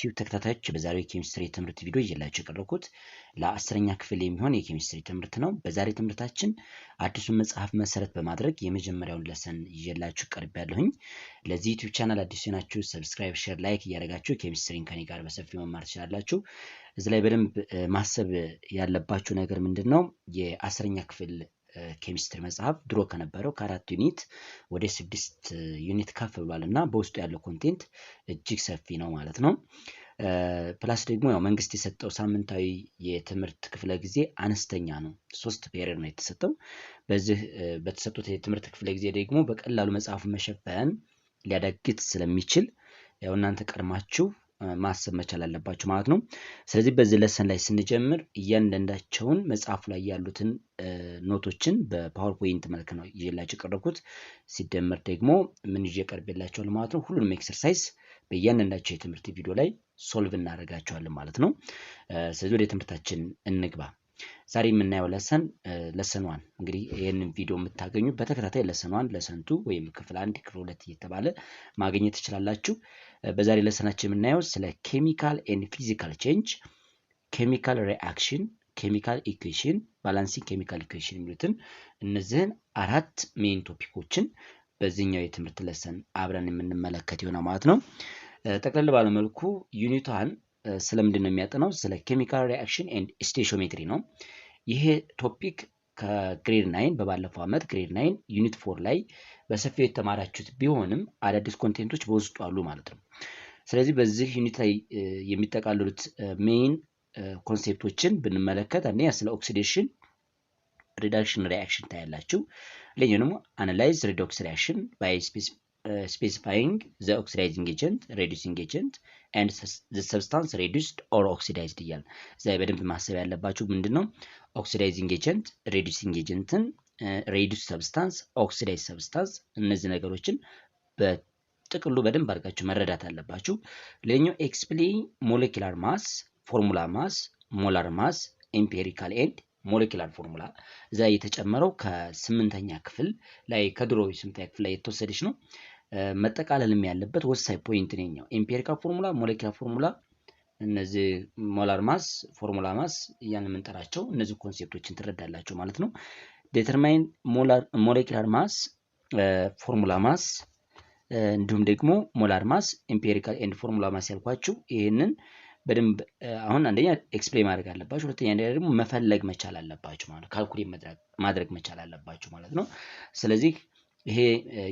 ዩቲዩብ ተከታታዮች በዛሬው የኬሚስትሪ ትምህርት ቪዲዮ ይዤላችሁ የቀረብኩት ለ10ኛ ክፍል የሚሆን የኬሚስትሪ ትምህርት ነው። በዛሬ ትምህርታችን አዲሱን መጽሐፍ መሰረት በማድረግ የመጀመሪያውን ለሰን ይዤላችሁ ቀርቤያለሁኝ። ለዚህ ዩቲዩብ ቻናል አዲስ ናችሁ ሰብስክራይብ፣ ሼር፣ ላይክ እያደረጋችሁ ኬሚስትሪን ከኔ ጋር በሰፊው መማር ትችላላችሁ። እዚህ ላይ በደንብ ማሰብ ያለባችሁ ነገር ምንድነው የ10ኛ ክፍል ኬሚስትሪ መጽሐፍ ድሮ ከነበረው ከ4 ዩኒት ወደ 6 ዩኒት ከፍ ብሏል እና በውስጡ ያለው ኮንቴንት እጅግ ሰፊ ነው ማለት ነው። ፕላስ ደግሞ ያው መንግስት የሰጠው ሳምንታዊ የትምህርት ክፍለ ጊዜ አነስተኛ ነው። 3 ፔሪዮድ ነው የተሰጠው። በዚህ በተሰጡት የትምህርት ክፍለ ጊዜ ደግሞ በቀላሉ መጽሐፉን መሸፈን ሊያዳግት ስለሚችል ያው እናንተ ቀድማችሁ ማሰብ መቻል አለባችሁ ማለት ነው። ስለዚህ በዚህ ለሰን ላይ ስንጀምር እያንዳንዳቸውን መጽሐፉ ላይ ያሉትን ኖቶችን በፓወርፖይንት መልክ ነው ይዤላችሁ የቀረብኩት። ሲደመር ደግሞ ምን ይዤ ቀርቤላችኋለሁ ማለት ነው። ሁሉንም ኤክሰርሳይዝ በእያንዳንዳቸው የትምህርት ቪዲዮ ላይ ሶልቭ እናደርጋቸዋለን ማለት ነው። ስለዚህ ወደ ትምህርታችን እንግባ። ዛሬ የምናየው ለሰን ዋን እንግዲህ ይህንን ቪዲዮ የምታገኙ በተከታታይ ለሰን ዋን፣ ለሰን ቱ ወይም ክፍል 1 ክፍል 2 እየተባለ ማግኘት ትችላላችሁ። በዛሬ ለሰናችን የምናየው ስለ ኬሚካል ኤንድ ፊዚካል ቼንጅ፣ ኬሚካል ሪአክሽን፣ ኬሚካል ኢኩዌሽን፣ ባላንሲንግ ኬሚካል ኢኩዌሽን የሚሉትን እነዚህን 4 ሜን ቶፒኮችን በዚህኛው የትምህርት ለሰን አብረን የምንመለከት ይሆናል ማለት ነው። ጠቅለል ባለ መልኩ ዩኒቷን ስለምንድን ነው የሚያጠናው? ስለ ኬሚካል ሪአክሽን ኤንድ ስቴሽዮሜትሪ ነው። ይሄ ቶፒክ ከግሬድ 9 በባለፈው ዓመት ግሬድ 9 ዩኒት 4 ላይ በሰፊው የተማራችሁት ቢሆንም አዳዲስ ኮንቴንቶች በውስጡ አሉ ማለት ነው። ስለዚህ በዚህ ዩኒት ላይ የሚጠቃልሉት ሜይን ኮንሴፕቶችን ብንመለከት አንደኛ ስለ ኦክሲዴሽን ሪዳክሽን ሪአክሽን ታያላችሁ። ሌላኛው ደግሞ አናላይዝ ሪዶክስ ሪአክሽን ባይ specifying the oxidizing agent, reducing agent and the substance reduced or oxidized እያል እዚያ በደንብ ማሰብ ያለባችሁ ምንድነው ኦክሲዳይዚንግ ኤጀንት፣ ሬዱሲንግ ኤጀንትን፣ ሬዱስ ሰብስታንስ፣ ኦክሲዳይዝ ሰብስታንስ እነዚህ ነገሮችን በጥቅሉ በደንብ አድርጋችሁ መረዳት አለባችሁ። ሌላኛው ኤክስፕሌን ሞለኪላር ማስ፣ ፎርሙላ ማስ፣ ሞላር ማስ፣ ኤምፒሪካል ኤንድ ሞለኪላር ፎርሙላ እዛ የተጨመረው ከ8ኛ ክፍል ላይ ከድሮ 8ኛ ክፍል ላይ የተወሰደች ነው። መጠቃለልም ያለበት ወሳኝ ፖይንት ነው። ኤምፒሪካል ፎርሙላ፣ ሞለኪላር ፎርሙላ፣ እነዚህ ሞላር ማስ፣ ፎርሙላ ማስ ያን የምንጠራቸው እነዚህ ኮንሴፕቶችን ትረዳላችሁ ማለት ነው። ዲተርማይን ሞለኪላር ማስ፣ ፎርሙላ ማስ እንዲሁም ደግሞ ሞላር ማስ፣ ኤምፒሪካል ኤንድ ፎርሙላ ማስ ያልኳችሁ ይሄንን በደንብ አሁን አንደኛ ኤክስፕሌን ማድረግ አለባችሁ፣ ሁለተኛ ደግሞ መፈለግ መቻል አለባችሁ ማለት ካልኩሌት ማድረግ መቻል አለባችሁ ማለት ነው። ስለዚህ ይሄ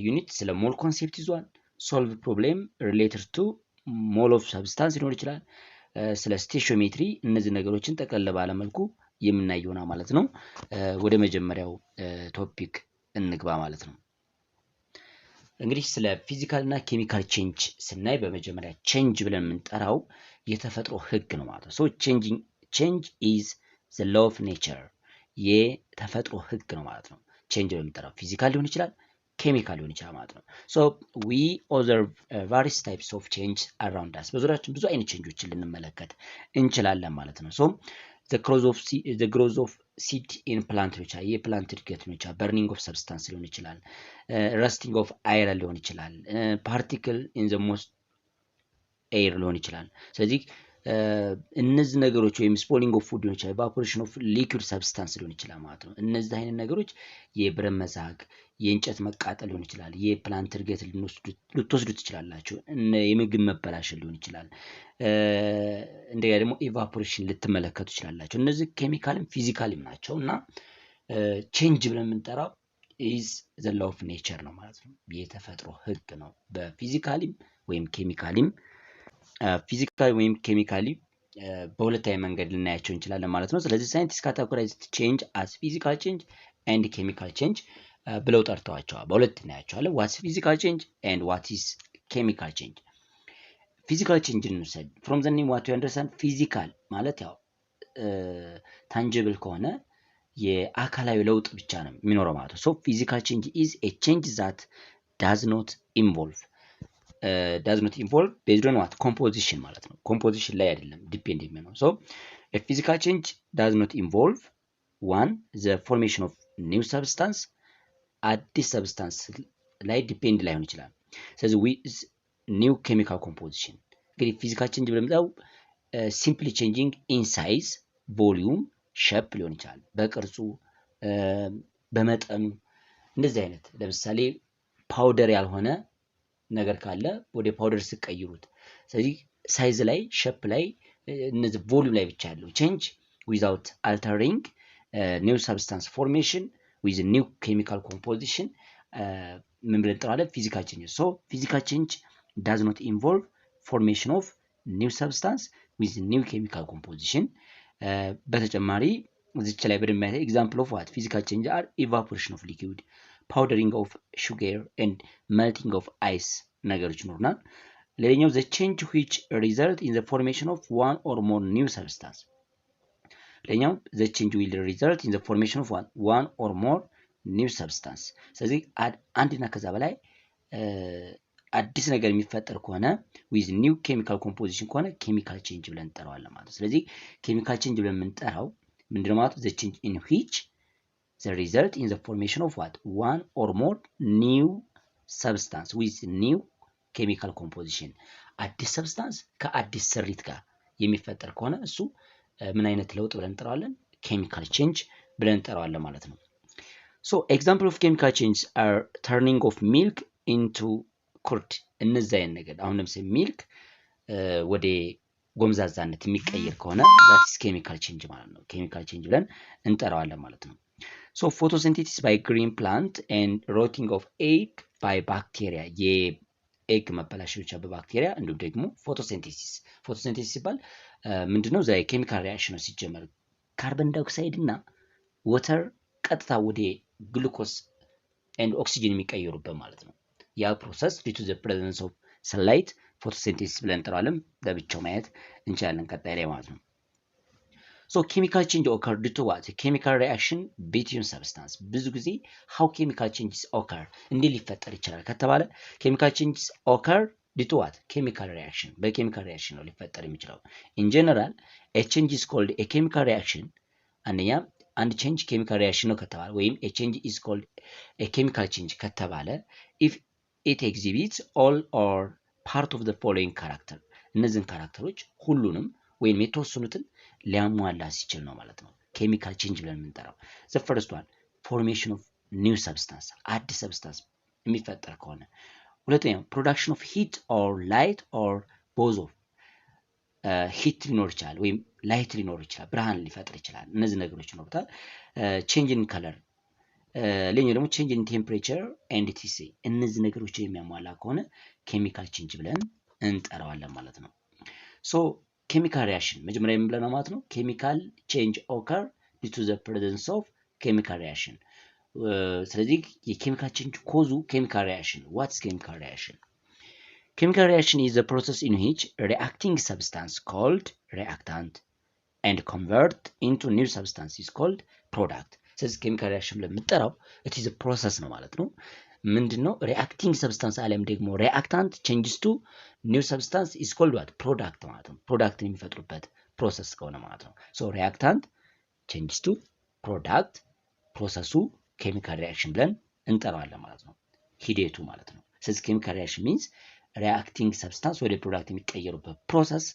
ዩኒት ስለ ሞል ኮንሴፕት ይዟል። ሶልቭ ፕሮብሌም ሪሌትድ ቱ ሞል ኦፍ ሰብስታንስ ሊሆን ይችላል። ስለ ስቴሽዮሜትሪ እነዚህ ነገሮችን ጠቅለል ባለ መልኩ የምናይ ይሆናል ማለት ነው። ወደ መጀመሪያው ቶፒክ እንግባ ማለት ነው። እንግዲህ ስለ ፊዚካል እና ኬሚካል ቼንጅ ስናይ በመጀመሪያ ቼንጅ ብለን የምንጠራው የተፈጥሮ ህግ ነው ማለት ነው። ሶ ቼንጅ ኢዝ ዘ ሎው ኦፍ ኔቸር የተፈጥሮ ህግ ነው ማለት ነው። ቼንጅ ብለን የምንጠራው ፊዚካል ሊሆን ይችላል፣ ኬሚካል ሊሆን ይችላል ማለት ነው። ሶ ዊ ኦብዘርቭ ቫሪየስ ታይፕስ ኦፍ ቼንጅ አራውንድ አስ በዙሪያችን ብዙ አይነት ቼንጆችን ልንመለከት እንችላለን ማለት ነው። ሶ the growth of seed in plant ሊሆን ይችላል፣ የፕላንት እድገት ሊሆን ይችላል፣ burning of substance ሊሆን ይችላል፣ rusting of iron ሊሆን ይችላል፣ particle in the most air ሊሆን ይችላል። ስለዚህ እነዚህ ነገሮች ወይም ስፖሊንግ ኦፍ ፉድ ሊሆን ይችላል፣ ኢቫፖሬሽን ኦፍ ሊኩዊድ ሰብስታንስ ሊሆን ይችላል ማለት ነው። እነዚህ አይነት ነገሮች የብረት መዛግ፣ የእንጨት መቃጠል ሊሆን ይችላል፣ የፕላንት እድገት ልትወስዱ ትችላላችሁ፣ የምግብ መበላሸት ሊሆን ይችላል። እንደገና ደግሞ ኢቫፖሬሽን ልትመለከቱ ትችላላችሁ። እነዚህ ኬሚካልም ፊዚካልም ናቸው እና ቼንጅ ብለን የምንጠራው ኢዝ ዘ ሎው ኦፍ ኔቸር ነው ማለት ነው። የተፈጥሮ ህግ ነው። በፊዚካልም ወይም ኬሚካልም ፊዚካል ወይም ኬሚካሊ በሁለት አይነት መንገድ ልናያቸው እንችላለን ማለት ነው። ስለዚህ ሳይንቲስት ካታጎራይዝ ቼንጅ አስ ፊዚካል ቼንጅ ኤንድ ኬሚካል ቼንጅ ብለው ጠርተዋቸዋል። በሁለት እናያቸዋለን። ዋትስ ፊዚካል ቼንጅ ኤንድ ዋት ኢዝ ኬሚካል ቼንጅ። ፊዚካል ቼንጅ እንውሰድ። ፍሮም ዘ ኔም ዋት ዩ አንደርስታንድ ፊዚካል ማለት ያው ታንጂብል ከሆነ የአካላዊ ለውጥ ብቻ ነው የሚኖረው ማለት ነው። ሶ ፊዚካል ቼንጅ ኢዝ ኤ ቼንጅ ዛት ዳዝ ኖት ኢንቮልቭ based on what composition ማለት ነው። ኮምፖዚሽን ላይ አይደለም ዲፔንድ የሚሆነው። ሶ a physical change does not involve one the formation of new substance አዲስ ሰብስታንስ ላይ ዲፔንድ ላይሆን ይችላል። ስለዚህ new chemical composition እንግዲህ ፊዚካል ቼንጅ ብለምጣው ሲምፕሊ ቼንጂንግ ኢን ሳይዝ፣ ቮሊዩም፣ ሼፕ ሊሆን ይችላል። በቅርጹ በመጠኑ እንደዚህ አይነት ለምሳሌ ፓውደር ያልሆነ ነገር ካለ ወደ ፓውደር ስቀይሩት። ስለዚህ ሳይዝ ላይ ሼፕ ላይ እነዚህ ቮሊዩም ላይ ብቻ ያለው ቼንጅ ዊዛውት አልተሪንግ ኒው ሰብስታንስ ፎርሜሽን ዊዝ ኒው ኬሚካል ኮምፖዚሽን ምን ብለን እንጠራለን? ፊዚካል ቼንጅ። ሶ ፊዚካል ቼንጅ ዳዝ ኖት ኢንቮልቭ ፎርሜሽን ኦፍ ኒው ሰብስታንስ ዊዝ ኒው ኬሚካል ኮምፖዚሽን። በተጨማሪ እዚች ላይ በደንብ ያለ ኤግዛምፕል ኦፍ ዋት ፊዚካል ቼንጅ አር ኢቫፖሬሽን ኦፍ ሊኩዊድ፣ ፓውደሪንግ ኦፍ ሹገር ኤንድ መልቲንግ ኦፍ አይስ ነገሮች ይኖሩናል። ሌላኛው ዘ ቼንጅ ዊች ሪዘልት ኢን ዘ ፎርሜሽን ኦፍ ዋን ኦር ሞር ኒው ሰብስታንስ። ሌላኛው ዘ ቼንጅ ዊል ሪዘልት ኢን ዘ ፎርሜሽን ኦፍ ዋን ኦር ሞር ኒው ሰብስታንስ። ስለዚህ አንድና ከዛ በላይ አዲስ ነገር የሚፈጠር ከሆነ ዊዝ ኒው ኬሚካል ኮምፖዚሽን ከሆነ ኬሚካል ቼንጅ ብለን እንጠራዋለን ማለት ነው። ስለዚህ ኬሚካል ቼንጅ ብለን የምንጠራው ምንድነው ማለት ዘ ቼንጅ ኢን ዊች ዘ ሪዘልት ኢን ዘ ፎርሜሽን ኦፍ ዋት ዋን ኦር ሞር ኒው ሰብስታንስ ዊዝ ኒው ኬሚካል ኮምፖዚሽን። አዲስ ሰብስታንስ ከአዲስ ስሪት ጋር የሚፈጠር ከሆነ እሱ ምን አይነት ለውጥ ብለን እንጠራዋለን? ኬሚካል ቼንጅ ብለን እንጠራዋለን ማለት ነው። ሶ ኤግዛምፕል ኦፍ ኬሚካል ቼንጅ አር ተርኒንግ ኦፍ ሚልክ ኢንቱ ኩርድ። እነዚህ አይነት ነገር አሁን ለምሳሌ ሚልክ ወደ ጎምዛዛነት የሚቀየር ከሆነ ዛትስ ኬሚካል ቼንጅ ማለት ነው። ኬሚካል ቼንጅ ብለን እንጠራዋለን ማለት ነው። ሶ ፎቶሲንቴሲስ ባይ ግሪን ፕላንት ኤንድ ሮቲንግ ኦፍ ኤግ ባይ ባክቴሪያ፣ የኤግ መበላሸት ብቻ በባክቴሪያ እንዲሁም ደግሞ ፎቶሲንቴሲስ። ፎቶሲንቴሲስ ሲባል ምንድነው? ዛ ኬሚካል ሪአክሽን ነው። ሲጀመር ካርበን ዳይኦክሳይድ እና ወተር ቀጥታ ወደ ግሉኮስ ኤንድ ኦክሲጅን የሚቀየሩበት ማለት ነው። ያ ፕሮሰስ ዲው ቱ ዘ ፕሬዘንስ ኦፍ ሰንላይት ፎቶሲንቴሲስ ብለን እንጠራዋለን። ለብቻው ማየት እንችላለን ቀጣይ ላይ ማለት ነው። ሶ ኬሚካል ቼንጅ ኦከር ዲው ቱ ዋት ኬሚካል ሪአክሽን ቢትዊን ሰብስታንስ። ብዙ ጊዜ ሃው ኬሚካል ቼንጅስ ኦከር እንዴት ሊፈጠር ይችላል ከተባለ ኬሚካል ቼንጅስ ኦከር ዲው ቱ ዋት ኬሚካል ሪአክሽን፣ በኬሚካል ሪአክሽን ነው ሊፈጠር የሚችለው። ኢን ጀነራል ኤ ቼንጅ ኢዝ ኮልድ ኤ ኬሚካል ሪአክሽን። አንደኛ አንድ ቼንጅ ኬሚካል ሪአክሽን ነው ከተባለ ወይም ኤ ቼንጅ ኢዝ ኮልድ ኤ ኬሚካል ቼንጅ ከተባለ ኢፍ ኢት ኤግዚቢትስ ኦል ኦር ፓርት ኦፍ ዘ ፎሎዊንግ ካራክተር፣ እነዚህን ካራክተሮች ሁሉንም ወይም የተወሰኑትን ሊያሟላ ሲችል ነው ማለት ነው ኬሚካል ቼንጅ ብለን የምንጠራው። ዘ ፈርስት ዋን ፎርሜሽን ኦፍ ኒው ሰብስታንስ፣ አዲስ ሰብስታንስ የሚፈጠር ከሆነ። ሁለተኛው ፕሮዳክሽን ኦፍ ሂት ኦር ላይት ኦር ቦዝ ኦፍ፣ ሂት ሊኖር ይችላል ወይም ላይት ሊኖር ይችላል፣ ብርሃን ሊፈጥር ይችላል። እነዚህ ነገሮች ይኖሩታል። ቼንጅ ኢን ከለር፣ ሌላኛው ደግሞ ቼንጅ ኢን ቴምፕሬቸር ኤንድ ቲሲ። እነዚህ ነገሮችን የሚያሟላ ከሆነ ኬሚካል ቼንጅ ብለን እንጠራዋለን ማለት ነው። ሶ ኬሚካል ሪአክሽን መጀመሪያ ምን ብለናል ማለት ነው? ኬሚካል ቼንጅ ኦከር ዲው ቱ ዘ ፕሬዘንስ ኦፍ ኬሚካል ሪአክሽን። ስለዚህ የኬሚካል ቼንጅ ኮዙ ኬሚካል ሪአክሽን። ዋትስ ኬሚካል ሪአክሽን? ኬሚካል ሪአክሽን ኢዝ ዘ ፕሮሰስ ኢን ዊች ሪአክቲንግ ሰብስታንስ ኮልድ ሪአክታንት ኤንድ ኮንቨርት ኢንቱ ኒው ሰብስታንስ ኢዝ ኮልድ ፕሮዳክት። ስለዚህ ኬሚካል ሪአክሽን ብለን የምንጠራው ኢት ኢዝ ፕሮሰስ ነው ማለት ነው። ምንድን ነው? ሪአክቲንግ ሰብስታንስ አሊያም ደግሞ ሪአክታንት ቼንጅስ ቱ ኒው ሰብስታንስ ኢዝ ኮልድ ዋት ፕሮዳክት ማለት ነው። ፕሮዳክትን የሚፈጥሩበት ፕሮሰስ ከሆነ ማለት ነው። ሶ ሪአክታንት ቼንጅስ ቱ ፕሮዳክት፣ ፕሮሰሱ ኬሚካል ሪአክሽን ብለን እንጠራዋለን ማለት ነው፣ ሂደቱ ማለት ነው። ስለዚህ ኬሚካል ሪአክሽን ሚንስ ሪአክቲንግ ሰብስታንስ ወደ ፕሮዳክት የሚቀየሩበት ፕሮሰስ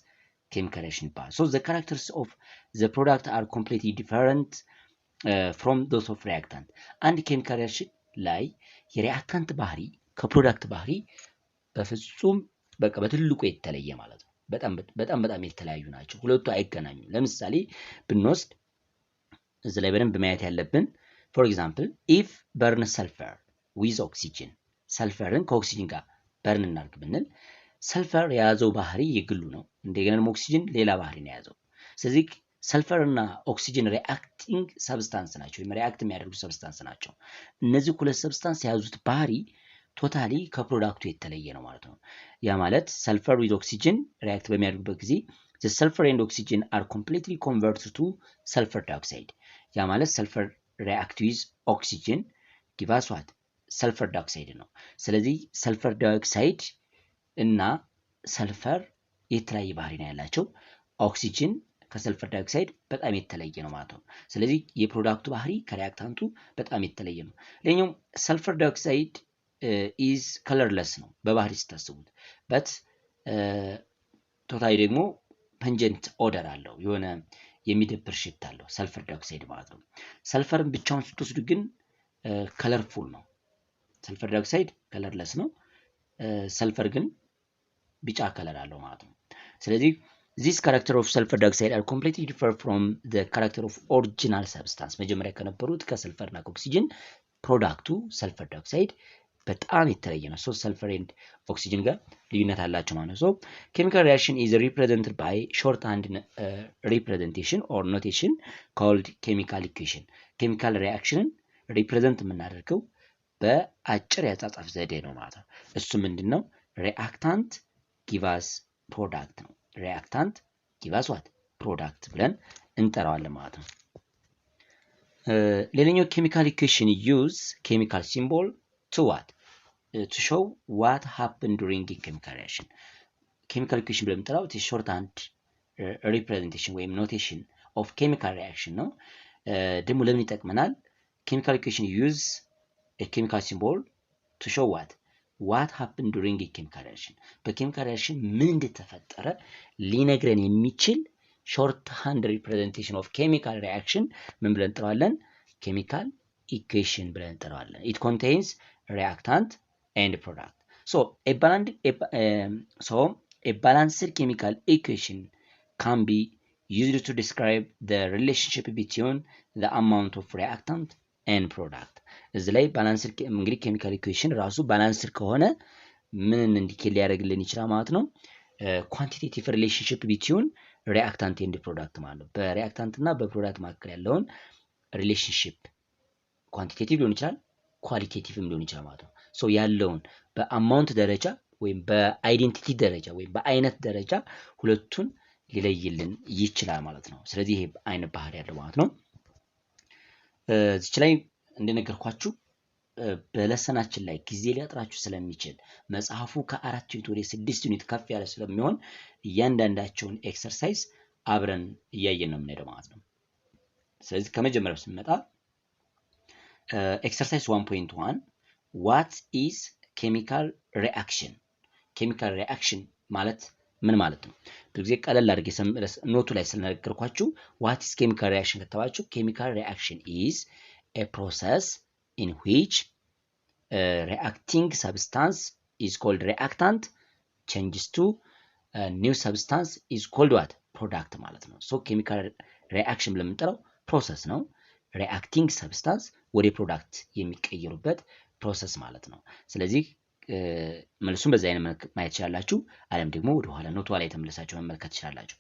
ኬሚካል ሪአክሽን ይባላል። ሶ ዘ ካራክተርስ ኦፍ ዘ ፕሮዳክት አር ኮምፕሊትሊ ዲፈረንት ፍሮም ዶስ ኦፍ ሪአክታንት። አንድ ኬሚካል ሪአክሽን ላይ የሪአክታንት ባህሪ ከፕሮዳክት ባህሪ በፍጹም በቃ በትልቁ የተለየ ማለት ነው። በጣም የተለያዩ ናቸው። ሁለቱ አይገናኙም። ለምሳሌ ብንወስድ እዚህ ላይ በደንብ ማየት ያለብን ፎር ኤግዛምፕል ኢፍ በርን ሰልፈር ዊዝ ኦክሲጅን፣ ሰልፈርን ከኦክሲጅን ጋር በርን እናድርግ ብንል ሰልፈር የያዘው ባህሪ የግሉ ነው። እንደገና ደግሞ ኦክሲጅን ሌላ ባህሪ ነው የያዘው። ስለዚህ ሰልፈር እና ኦክሲጅን ሪአክቲንግ ሰብስታንስ ናቸው ወይም ሪአክት የሚያደርጉ ሰብስታንስ ናቸው። እነዚህ ሁለት ሰብስታንስ የያዙት ባህሪ ቶታሊ ከፕሮዳክቱ የተለየ ነው ማለት ነው። ያ ማለት ሰልፈር ዊዝ ኦክሲጅን ሪአክት በሚያደርጉበት ጊዜ the sulfur and oxygen are completely converted to sulfur dioxide። ያ ማለት ሰልፈር react with oxygen give us what ሰልፈር ዳይኦክሳይድ ነው። ስለዚህ ሰልፈር ዳይኦክሳይድ እና ሰልፈር የተለያየ ባህሪ ነው ያላቸው። ኦክሲጅን ከሰልፈር ዳይኦክሳይድ በጣም የተለየ ነው ማለት ነው። ስለዚህ የፕሮዳክቱ ባህሪ ከሪአክታንቱ በጣም የተለየ ነው። ሌላኛው ሰልፈር ዳይኦክሳይድ ኢዝ ከለርለስ ነው በባህሪ ስታስቡት በት ቶታሊ ደግሞ ፐንጀንት ኦደር አለው፣ የሆነ የሚደብር ሽታ አለው ሰልፈር ዳይኦክሳይድ ማለት ነው። ሰልፈርን ብቻውን ስትወስዱ ግን ከለርፉል ነው። ሰልፈር ዳይኦክሳይድ ከለርለስ ነው። ሰልፈር ግን ቢጫ ከለር አለው ማለት ነው። ስለዚህ this character of sulfur dioxide are completely different from the character of original substance መጀመሪያ ከነበሩት ከሰልፈርና ከኦክሲጅን ፕሮዳክቱ ሰልፈር ዳይኦክሳይድ በጣም የተለየ ነው። ሶ ሰልፈር ኤንድ ኦክሲጅን ጋር ልዩነት አላቸው ማለት ነው። ሶ ኬሚካል ሪአክሽን ኢዝ ሪፕሬዘንትድ ባይ ሾርት ሃንድ ሪፕሬዘንቴሽን ኦር ኖቴሽን ኮልድ ኬሚካል ኢኩዌሽን። ኬሚካል ሪአክሽንን ሪፕሬዘንት የምናደርገው በአጭር ያጻጻፍ ዘዴ ነው ማለት ነው። እሱ ምንድነው? ሪአክታንት ጊቫስ ፕሮዳክት ነው። ሪአክታንት ጊቫስ ዋት ፕሮዳክት ብለን እንጠራዋለን ማለት ነው። ሌላኛው ኬሚካል ኢኩዌሽን ዩዝ ኬሚካል ሲምቦል to what? To show what happened during a chemical reaction. Chemical equation ብለን የምንጠራው shorthand representation ወይም notation of chemical reaction ነው። ደግሞ ለምን ይጠቅመናል? Chemical equation use a chemical symbol to show what happened during a chemical reaction. በኬሚካል ሪአክሽን ምን እንደተፈጠረ ሊነግረን የሚችል shorthand representation of chemical reaction ምን ብለን እንጠራዋለን? Chemical equation ብለን እንጠራዋለን። It contains reactant and product. So a balanced chemical equation can be used to describe the relationship between the amount of reactant and product. እዚህ ላይ ባላንስድ እንግዲህ ኬሚካል ኢኩዌሽን ራሱ ባላንስድ ከሆነ ምን እንዲኬል ሊያደርግልን ይችላል ማለት ነው? ኳንቲቴቲቭ ሪሌሽንሺፕ ቢትዊን ሪአክታንት ኤንድ ፕሮዳክት ማለት ነው። በሪአክታንት እና በፕሮዳክት መካከል ያለውን ሪሌሽንሺፕ ኳንቲቴቲቭ ሊሆን ይችላል፣ ኳሊቴቲቭም ሊሆን ይችላል ማለት ነው። ሶ ያለውን በአማውንት ደረጃ ወይም በአይዴንቲቲ ደረጃ ወይም በአይነት ደረጃ ሁለቱን ሊለይልን ይችላል ማለት ነው። ስለዚህ ይሄ አይነት ባህሪ ያለው ማለት ነው። እዚች ላይ እንደነገርኳችሁ በለሰናችን ላይ ጊዜ ሊያጥራችሁ ስለሚችል መጽሐፉ ከ4 ዩኒት ወደ 6 ዩኒት ከፍ ያለ ስለሚሆን እያንዳንዳቸውን ኤክሰርሳይዝ አብረን እያየን ነው የምንሄደው ማለት ነው። ስለዚህ ከመጀመሪያው ስንመጣ ኤክሰርሳይዝ 1.1 what is chemical reaction? ኬሚካል ሪአክሽን ማለት ምን ማለት ነው? ብዙ ጊዜ ቀለል አድርጌ ኖቱ ላይ ስለነገርኳችሁ what is chemical reaction ከተባችሁ chemical reaction is a process in which reacting substance is called reactant changes to a new substance is called what? product ማለት ነው። ሶ chemical reaction ብለን የምንጠራው ፕሮሰስ ነው። reacting substance ወደ ፕሮዳክት የሚቀየሩበት ፕሮሰስ ማለት ነው። ስለዚህ መልሱን በዛ አይነት ማየት ይችላልላችሁ። አለም ደግሞ ወደ ኋላ ኖቷ ላይ ተመለሳችሁ መመልከት ይችላልላችሁ።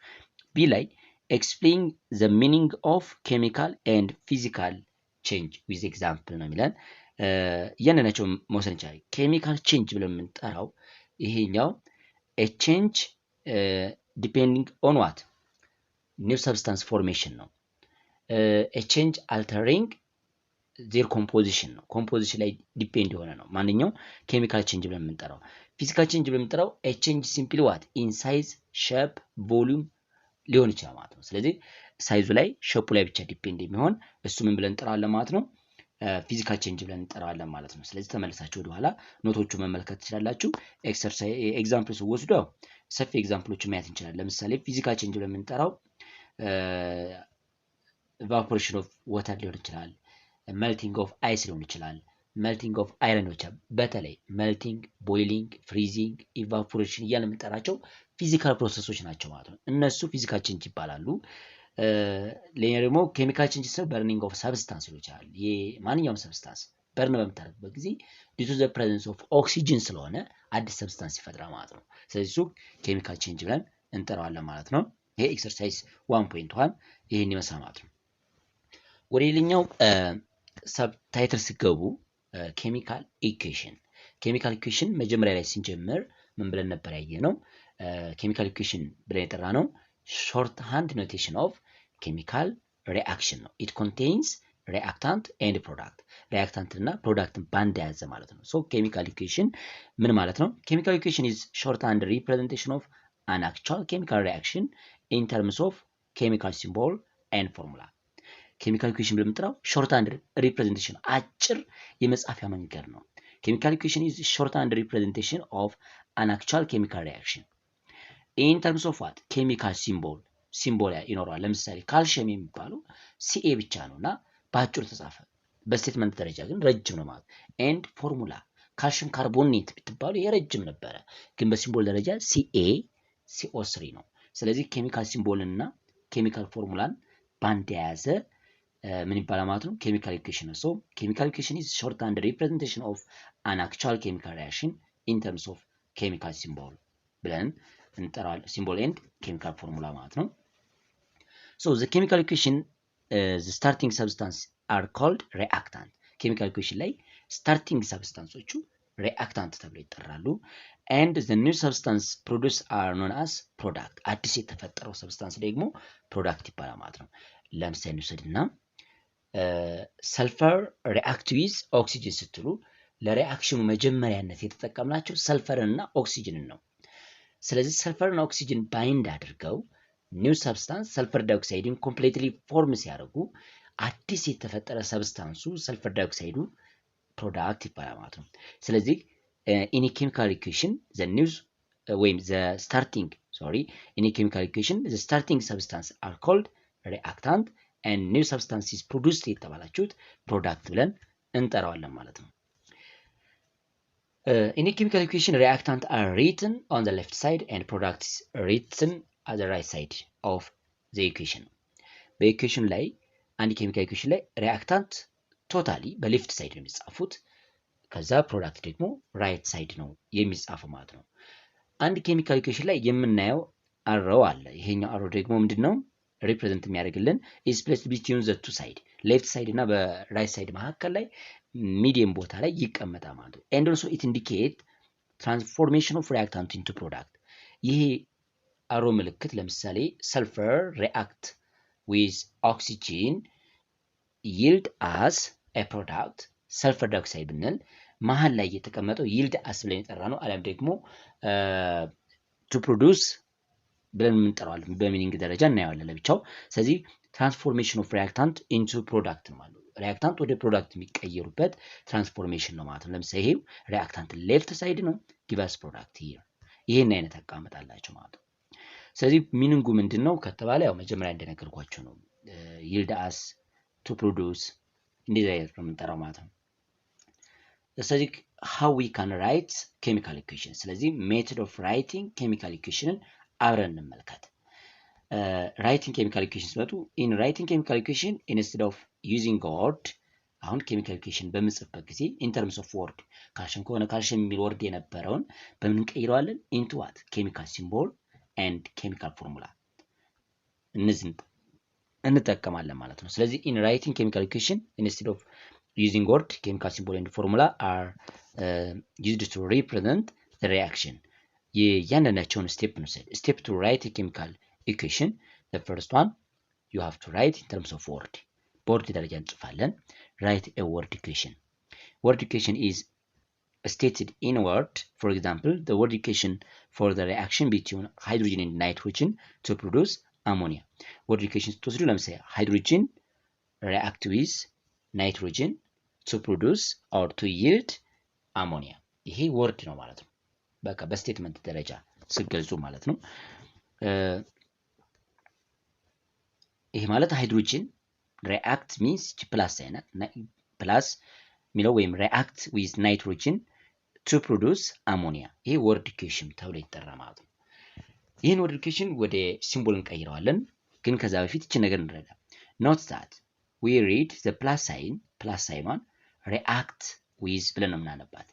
ቢ ላይ explain the meaning of chemical and physical change with example ነው የሚለን። እያንዳንዳቸው መውሰድ ይቻላል። ኬሚካል ቼንጅ ብለን የምንጠራው ይሄኛው a change depending on what? new substance formation ነው። a change altering their composition ነው። ኮምፖዚሽን ላይ ዲፔንድ የሆነ ነው ማንኛው ኬሚካል ቼንጅ ብለን የምንጠራው። ፊዚካል ቼንጅ ብለን የምንጠራው a change simply what? in size, shape, volume ሊሆን ይችላል ማለት ነው። ስለዚህ ሳይዙ ላይ ሼፑ ላይ ብቻ ዲፔንድ የሚሆን እሱ ምን ብለን እንጠራዋለን ማለት ነው? ፊዚካል ቼንጅ ብለን እንጠራዋለን ማለት ነው። ስለዚህ ተመልሳችሁ ወደ ኋላ ኖቶቹ መመልከት ትችላላችሁ። ኤክሰርሳይዝ ኤግዛምፕልስ ወስዶ ሰፊ ኤግዛምፕሎች ማየት እንችላለን። ለምሳሌ ፊዚካል ቼንጅ ብለን የምንጠራው ኢቫፖሬሽን ኦፍ ዋተር ሊሆን ይችላል፣ መልቲንግ ኦፍ አይስ ሊሆን ይችላል፣ መልቲንግ ኦፍ አይረን ሊሆን ይችላል። በተለይ መልቲንግ፣ ቦይሊንግ፣ ፍሪዚንግ፣ ኢቫፖሬሽን እያልን የምንጠራቸው ፊዚካል ፕሮሰሶች ናቸው ማለት ነው። እነሱ ፊዚካል ቼንጅ ይባላሉ። ሌላ ደግሞ ኬሚካል ቼንጅ ሲሆን በርኒንግ ኦፍ ሰብስታንስ ሊሆን ይችላል። ማንኛውም ሰብስታንስ በርን በምታደርግበት ጊዜ ዲቱ ዘ ፕሬዘንስ ኦፍ ኦክሲጅን ስለሆነ አዲስ ሰብስታንስ ይፈጥራል ማለት ነው። ስለዚህ እሱ ኬሚካል ቼንጅ ብለን እንጠራዋለን ማለት ነው። ይሄ ኤክሰርሳይዝ 1.1 ይሄን ይመስላል ማለት ነው። ወደ ሌላኛው ሰብታይትል ሲገቡ ኬሚካል ኢኩዌሽን። ኬሚካል ኢኩዌሽን መጀመሪያ ላይ ስንጀምር ምን ብለን ነበር ያየነው? ኬሚካል ኢኩዌሽን ብለን የጠራ ነው ሾርት ሃንድ ኖቴሽን ኦፍ ኬሚካል ሪአክሽን ነው። ኢት ኮንቴይንስ ሪአክታንት ኤንድ ፕሮዳክት፣ ሪአክታንት እና ፕሮዳክትን ባንድ የያዘ ማለት ነው። ሶ ኬሚካል ኢኩዌሽን ምን ማለት ነው? ኬሚካል ኢኩዌሽን ኢዝ ሾርት ሃንድ ሪፕሬዘንቴሽን ኦፍ አን አክቹዋል ኬሚካል ሪአክሽን ኢን ተርምስ ኦፍ ኬሚካል ሲምቦል ኤንድ ፎርሙላ። ኬሚካል ኢኩዌሽን ብለን የምንጠራው ሾርት ሃንድ ሪፕሬዘንቴሽን አጭር የመጻፊያ መንገድ ነው። ኬሚካል ኢኩዌሽን ኢዝ ሾርት ሃንድ ሪፕሬዘንቴሽን ኦፍ አን አክቹዋል ኬሚካል ሪአክሽን in terms of what chemical ሲምቦል ይኖረዋል። ለምሳሌ ካልሽየም የሚባለው ሲኤ ብቻ ነውና በአጭሩ ተጻፈ። በስቴትመንት ደረጃ ግን ረጅም ነው ማለት ኤንድ ፎርሙላ ካልሽየም ካርቦኔት ብትባሉ የረጅም ነበረ፣ ግን በሲምቦል ደረጃ ሲኤ ሲኦ3 ነው። ስለዚህ ኬሚካል ሲምቦልን እና ኬሚካል ፎርሙላን ባንድ የያዘ ምን ይባላል ማለት ነው? ኬሚካል ኢኩዌሽን ነው። ሶ ኬሚካል ኢኩዌሽን ኢዝ ሾርት ሃንድ ሪፕሬዘንቴሽን ኦፍ አን አክቹዋል ኬሚካል ሪአክሽን ኢን ተርምስ ኦፍ ኬሚካል ሲምቦል ብለን እንጠራዋለን። ሲምቦል ኤንድ ኬሚካል ፎርሙላ ማለት ነው። ሶ ዘ ኬሚካል ኢኩዌሽን ዘ ስታርቲንግ ሰብስታንስ አር ኮልድ ሪአክታንት። ኬሚካል ኢኩዌሽን ላይ ስታርቲንግ ሰብስታንሶቹ ሪአክታንት ተብለው ይጠራሉ። ኤንድ ዘ ኒው ሰብስታንስ ፕሮዲውስ አር ኖን አስ ፕሮዳክት። አዲስ የተፈጠረው ሰብስታንስ ደግሞ ፕሮዳክት ይባላል ማለት ነው። ለምሳሌ እንውሰድና ሰልፈር ሪአክት ዊዝ ኦክሲጅን ስትሉ ለሪአክሽኑ መጀመሪያነት የተጠቀምናቸው ሰልፈርን እና ኦክሲጅንን ነው። ስለዚህ ሰልፈርና ኦክሲጅን ባይንድ አድርገው ኒው ሰብስታንስ ሰልፈር ዳይኦክሳይድን ኮምፕሌትሊ ፎርም ሲያደርጉ አዲስ የተፈጠረ ሰብስታንሱ ሰልፈር ዳይኦክሳይዱ ፕሮዳክት ይባላል ማለት ነው። ስለዚህ ኢን ኬሚካል ኢኩዌሽን ዘ ኒውስ ወይም ዘ ስታርቲንግ ኢን ኬሚካል ኢኩዌሽን ዘ ስታርቲንግ ሰብስታንስ አር ኮልድ ሪአክታንት ኤንድ ኒው ሰብስታንስ ኢዝ ፕሮዲውስድ የተባላችሁት ፕሮዳክት ብለን እንጠራዋለን ማለት ነው። In a chemical equation, reactant are written on the left side and products written on the right side of the equation. በኢኩዌሽን ላይ አንድ ኬሚካል ኢኩዌሽን ላይ ሪአክታንት ቶታሊ በሌፍት ሳይድ ነው የሚጻፉት፣ ከዛ ፕሮዳክት ደግሞ ራይት ሳይድ ነው የሚጻፈው ማለት ነው። አንድ ኬሚካል ኢኩዌሽን ላይ የምናየው አሮው አለ። ይሄኛው አሮ ደግሞ ምንድነው ሪፕሬዘንት የሚያደርግልን is placed between the two side ሌፍት ሳይድ እና በራይት ሳይድ መካከል ላይ ሚዲየም ቦታ ላይ ይቀመጣል ማለት ነው። and also it indicate transformation of reactant into product። ይሄ አሮ ምልክት ለምሳሌ ሰልፈር react with oxygen yield as a product ሰልፈር ዳይኦክሳይድ ብንል መሀል ላይ የተቀመጠው yield as ብለን የጠራ ነው። አለም ደግሞ to produce ብለን እንጠራዋለን። በሚኒንግ ደረጃ እናየዋለን ለብቻው። ስለዚህ ትራንስፎርሜሽን ኦፍ ሪአክታንት ኢንቱ ፕሮዳክት ማለት ነው። ሪአክታንት ወደ ፕሮዳክት የሚቀየሩበት ትራንስፎርሜሽን ነው ማለት ነው። ለምሳሌ ይሄው ሪአክታንት ሌፍት ሳይድ ነው፣ ጊቭስ ፕሮዳክት ሂር። ይሄን አይነት አቀማመጥ አላቸው ማለት ነው። ስለዚህ ሚኒንጉ ምንድነው ከተባለ ያው መጀመሪያ እንደነገርኳችሁ ነው። ይልድ አስ ቱ ፕሮዲውስ እንደዚህ አይነት ነው የምንጠራው ማለት ነው። ስለዚህ how we can write chemical equation። ስለዚህ ሜተድ ኦፍ ራይቲንግ ኬሚካል ኢኩዌሽንን አብረን እንመልከት። ራይቲንግ ኬሚካል ኢኩዌሽን ሲመጡ ኢን ራይቲንግ ኬሚካል ኢኩዌሽን ኢንስቴድ ኦፍ ዩዚንግ ወርድ፣ አሁን ኬሚካል ኢኩዌሽን በምጽፍበት ጊዜ ኢን ተርምስ ኦፍ ወርድ ካልሽየም ከሆነ ካልሽየም የሚል ወርድ የነበረውን በምን እንቀይረዋለን? ኢንቱ ዋት ኬሚካል ሲምቦል ኤንድ ኬሚካል ፎርሙላ እነዚህን እንጠቀማለን ማለት ነው። ስለዚህ ኢን ራይቲንግ ኬሚካል ኢኩዌሽን ኢንስቴድ ኦፍ ዩዚንግ ወርድ ኬሚካል ሲምቦል ኤንድ ፎርሙላ አር ዩዝድ ቱ ሪፕሬዘንት ዘ ሪአክሽን። የእያንዳንዳቸውን ስቴፕ እንውሰድ። ስቴፕ ቱ ራይት ኬሚካል ኢኩዌሽን ዘ ፈርስት ዋን ዩ ሃቭ ቱ ራይት ኢን ተርምስ ኦፍ ወርድ። በወርድ ደረጃ እንጽፋለን። ራይት ኤ ወርድ ኢኩዌሽን። ወርድ ኢኩዌሽን ኢዝ stated in word. For example, the word equation for the reaction between hydrogen and nitrogen to produce ammonia. Word equation ስትወስዱ ለምሳሌ hydrogen react with nitrogen to produce or to yield ammonia። ይሄ ወርድ ነው ማለት ነው። በቃ በስቴትመንት ደረጃ ስገልጹ ማለት ነው። ይሄ ማለት ሃይድሮጅን ሪአክት ሚንስ ፕላስ አይነት ፕላስ ሚለው ወይም ሪአክት ዊዝ ናይትሮጅን ቱ ፕሮዲውስ አሞኒያ። ይሄ ወርድ ኢኩዌሽን ተብሎ ይጠራል ማለት ነው። ይህን ወርድ ኢኩዌሽን ወደ ሲምቦል እንቀይረዋለን። ግን ከዛ በፊት እቺ ነገር እንረዳ። ኖት ዛት ዊ ሪድ ዘ ፕላስ ሳይኗን ሪአክት ዊዝ ብለን ነው የምናነባት።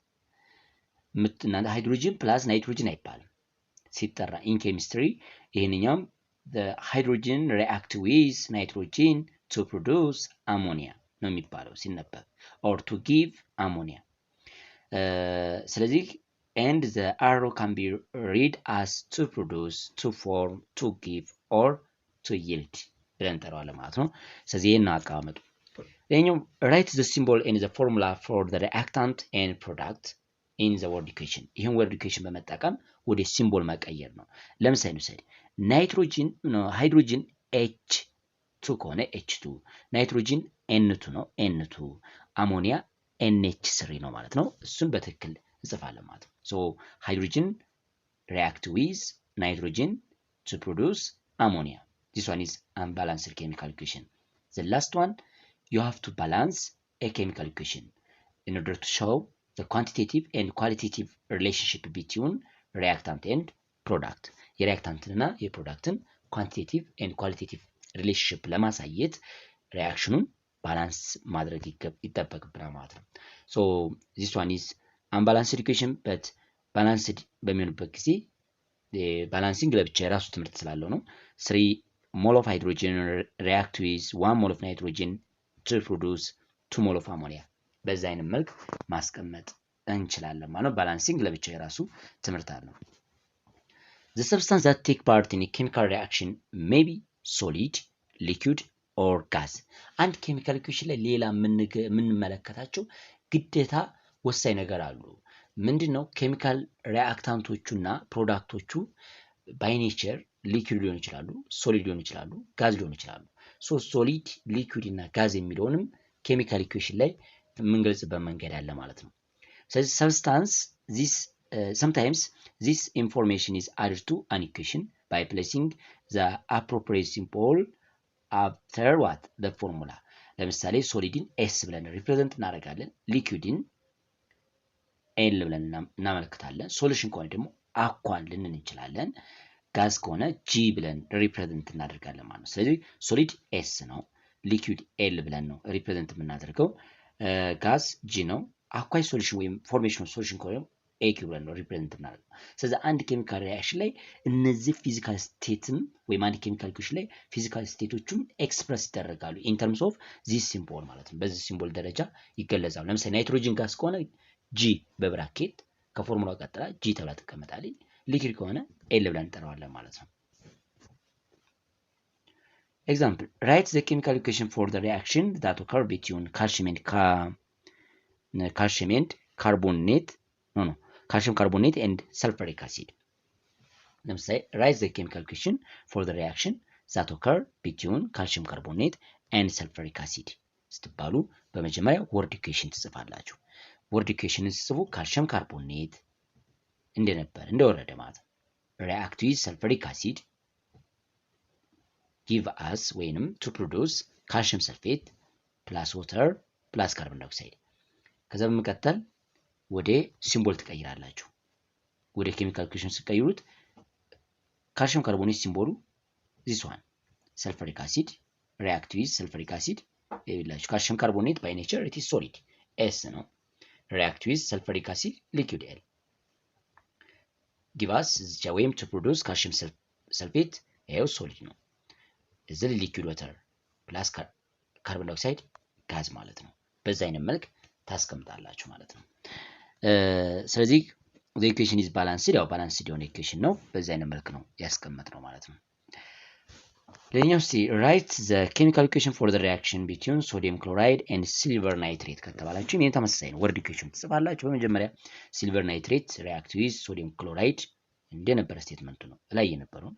እናንተ ሃይድሮጅን ፕላስ ናይትሮጅን አይባልም ሲጠራ ኢን ኬሚስትሪ። ይሄንኛውም the hydrogen react with nitrogen to produce ammonia ነው የሚባለው ሲነበብ or to give ammonia። ስለዚህ and the arrow can be read as to produce, to form, to give or to yield ብለን እንጠራዋለን ማለት ነው። ስለዚህ ይሄን አቀማመጡ። ሌላኛው write the symbol and the formula for the reactant and product in the word equation። ይሄን word equation በመጠቀም ወደ ሲምቦል መቀየር ነው። ለምሳሌ እንውሰድ። ናይትሮጅን ሃይድሮጅን H2 ከሆነ H2፣ ናይትሮጅን N2 ነው N2፣ አሞኒያ NH3 ነው ማለት ነው። እሱን በትክክል እንጽፋለን ማለት ነው። ሶ ሃይድሮጅን react with nitrogen to produce ammonia. This one is unbalanced chemical equation. The last one, you have to balance a chemical equation in order to show the quantitative and qualitative relationship between reactant and product. የሪያክታንትንና የፕሮዳክትን ኳንቲቴቲቭ ኤንድ ኳሊቴቲቭ ሪሌሽንሽፕ ለማሳየት ሪያክሽኑን ባላንስ ማድረግ ይጠበቅብናል ማለት ነው። ሶ this one is unbalanced equation, but balanced በሚሆንበት ጊዜ ባላንሲንግ ለብቻ የራሱ ትምህርት ስላለው ነው። 3 mole of hydrogen react with 1 mole of nitrogen to produce 2 mole of ammonia. በዛ አይነት መልክ ማስቀመጥ እንችላለን ማለት ነው። ባላንሲንግ ለብቻ የራሱ ትምህርት አለው። The substance that take part in a chemical reaction may be solid, liquid or gas. አንድ ኬሚካል ኢኩዌሽን ላይ ሌላ የምንመለከታቸው ግዴታ ወሳኝ ነገር አሉ። ምንድነው? ኬሚካል ሪአክታንቶቹና ፕሮዳክቶቹ ባይ ኔቸር ሊኩዊድ ሊሆኑ ይችላሉ፣ ሶሊድ ሊሆኑ ይችላሉ፣ ጋዝ ሊሆኑ ይችላሉ። ሶ ሶሊድ፣ ሊኩዊድ እና ጋዝ የሚለውንም ኬሚካል ኢኩዌሽን ላይ የምንገልጽበት መንገድ አለ ማለት ነው። ስለዚህ ሰብስታንስ sometimes this information is added to an equation by placing the appropriate symbol after what the formula. ለምሳሌ ሶሊድን ኤስ ብለን ሪፕሬዘንት እናደርጋለን፣ ሊኩዊድን ኤል ብለን እናመለክታለን። ሶሉሽን ከሆነ ደግሞ አኳን ልንን እንችላለን። ጋዝ ከሆነ ጂ ብለን ሪፕሬዘንት እናደርጋለን ማለት ነው። ስለዚህ ሶሊድ ኤስ ነው፣ ሊኩዊድ ኤል ብለን ነው ሪፕሬዘንት የምናደርገው። ጋዝ ጂ ነው። አኳይ ሶሉሽን ወይም ፎርሜሽን ሶሉሽን ከሆነ ኤ ኪው ብለን ነው ሪፕሬዘንት እናደርጋለን። ስለዚህ አንድ ኬሚካል ሪአክሽን ላይ እነዚህ ፊዚካል ስቴትም ወይም አንድ ኬሚካል ኢኩዌሽን ላይ ፊዚካል ስቴቶቹም ኤክስፕረስ ይደረጋሉ ኢን ተርምስ ኦፍ ዚስ ሲምቦል ማለት ነው። በዚህ ሲምቦል ደረጃ ይገለጻሉ። ለምሳሌ ናይትሮጅን ጋዝ ከሆነ ጂ በብራኬት ከፎርሙላው ቀጥላ ጂ ተብላ ትቀመጣለች። ሊኩዊድ ከሆነ ኤል ብለን እንጠራዋለን ማለት ነው። ኤግዛምፕል write the chemical equation for the reaction that occur between calcium carbonate and sulfuric acid. ለምሳሌ write the chemical equation for the reaction that occur between calcium carbonate and sulfuric acid ስትባሉ በመጀመሪያ word equation ትጽፋላችሁ። word equation ስትጽፉ ካልሲየም ካርቦኔት እንደወረደ ማለት ነው። react with sulfuric acid give us ወይንም to produce calcium sulfate plus water plus carbon dioxide። ከዛ በመቀጠል ወደ ሲምቦል ትቀይራላችሁ። ወደ ኬሚካል ኢኩዌሽን ስትቀይሩት ካልሲየም ካርቦኔት ሲምቦሉ this one sulfuric acid react with sulfuric acid ይላችሁ። ካልሲየም ካርቦኔት by nature it is solid S ነው። react with sulfuric acid liquid L give us ወይም to produce calcium sulfate ይሄው solid ነው። እዚህ liquid water plus carbon dioxide ጋዝ ማለት ነው። በዛ አይነት መልክ ታስቀምጣላችሁ ማለት ነው። ስለዚህ the equation is balanced ያው ባላንስድ የሆነ ኢኩዌሽን ነው። በዛ አይነት መልክ ነው ያስቀመጥነው ማለት ነው። ሌላኛው እስቲ write the chemical equation for the reaction between sodium chloride and silver nitrate ከተባላችሁ ይሄን ተመሳሳይ ነው። ወርድ ኢኩዌሽን ትጽፋላችሁ። በመጀመሪያ silver nitrate react with sodium chloride እንደነበረ ስቴትመንቱ ነው ላይ የነበረው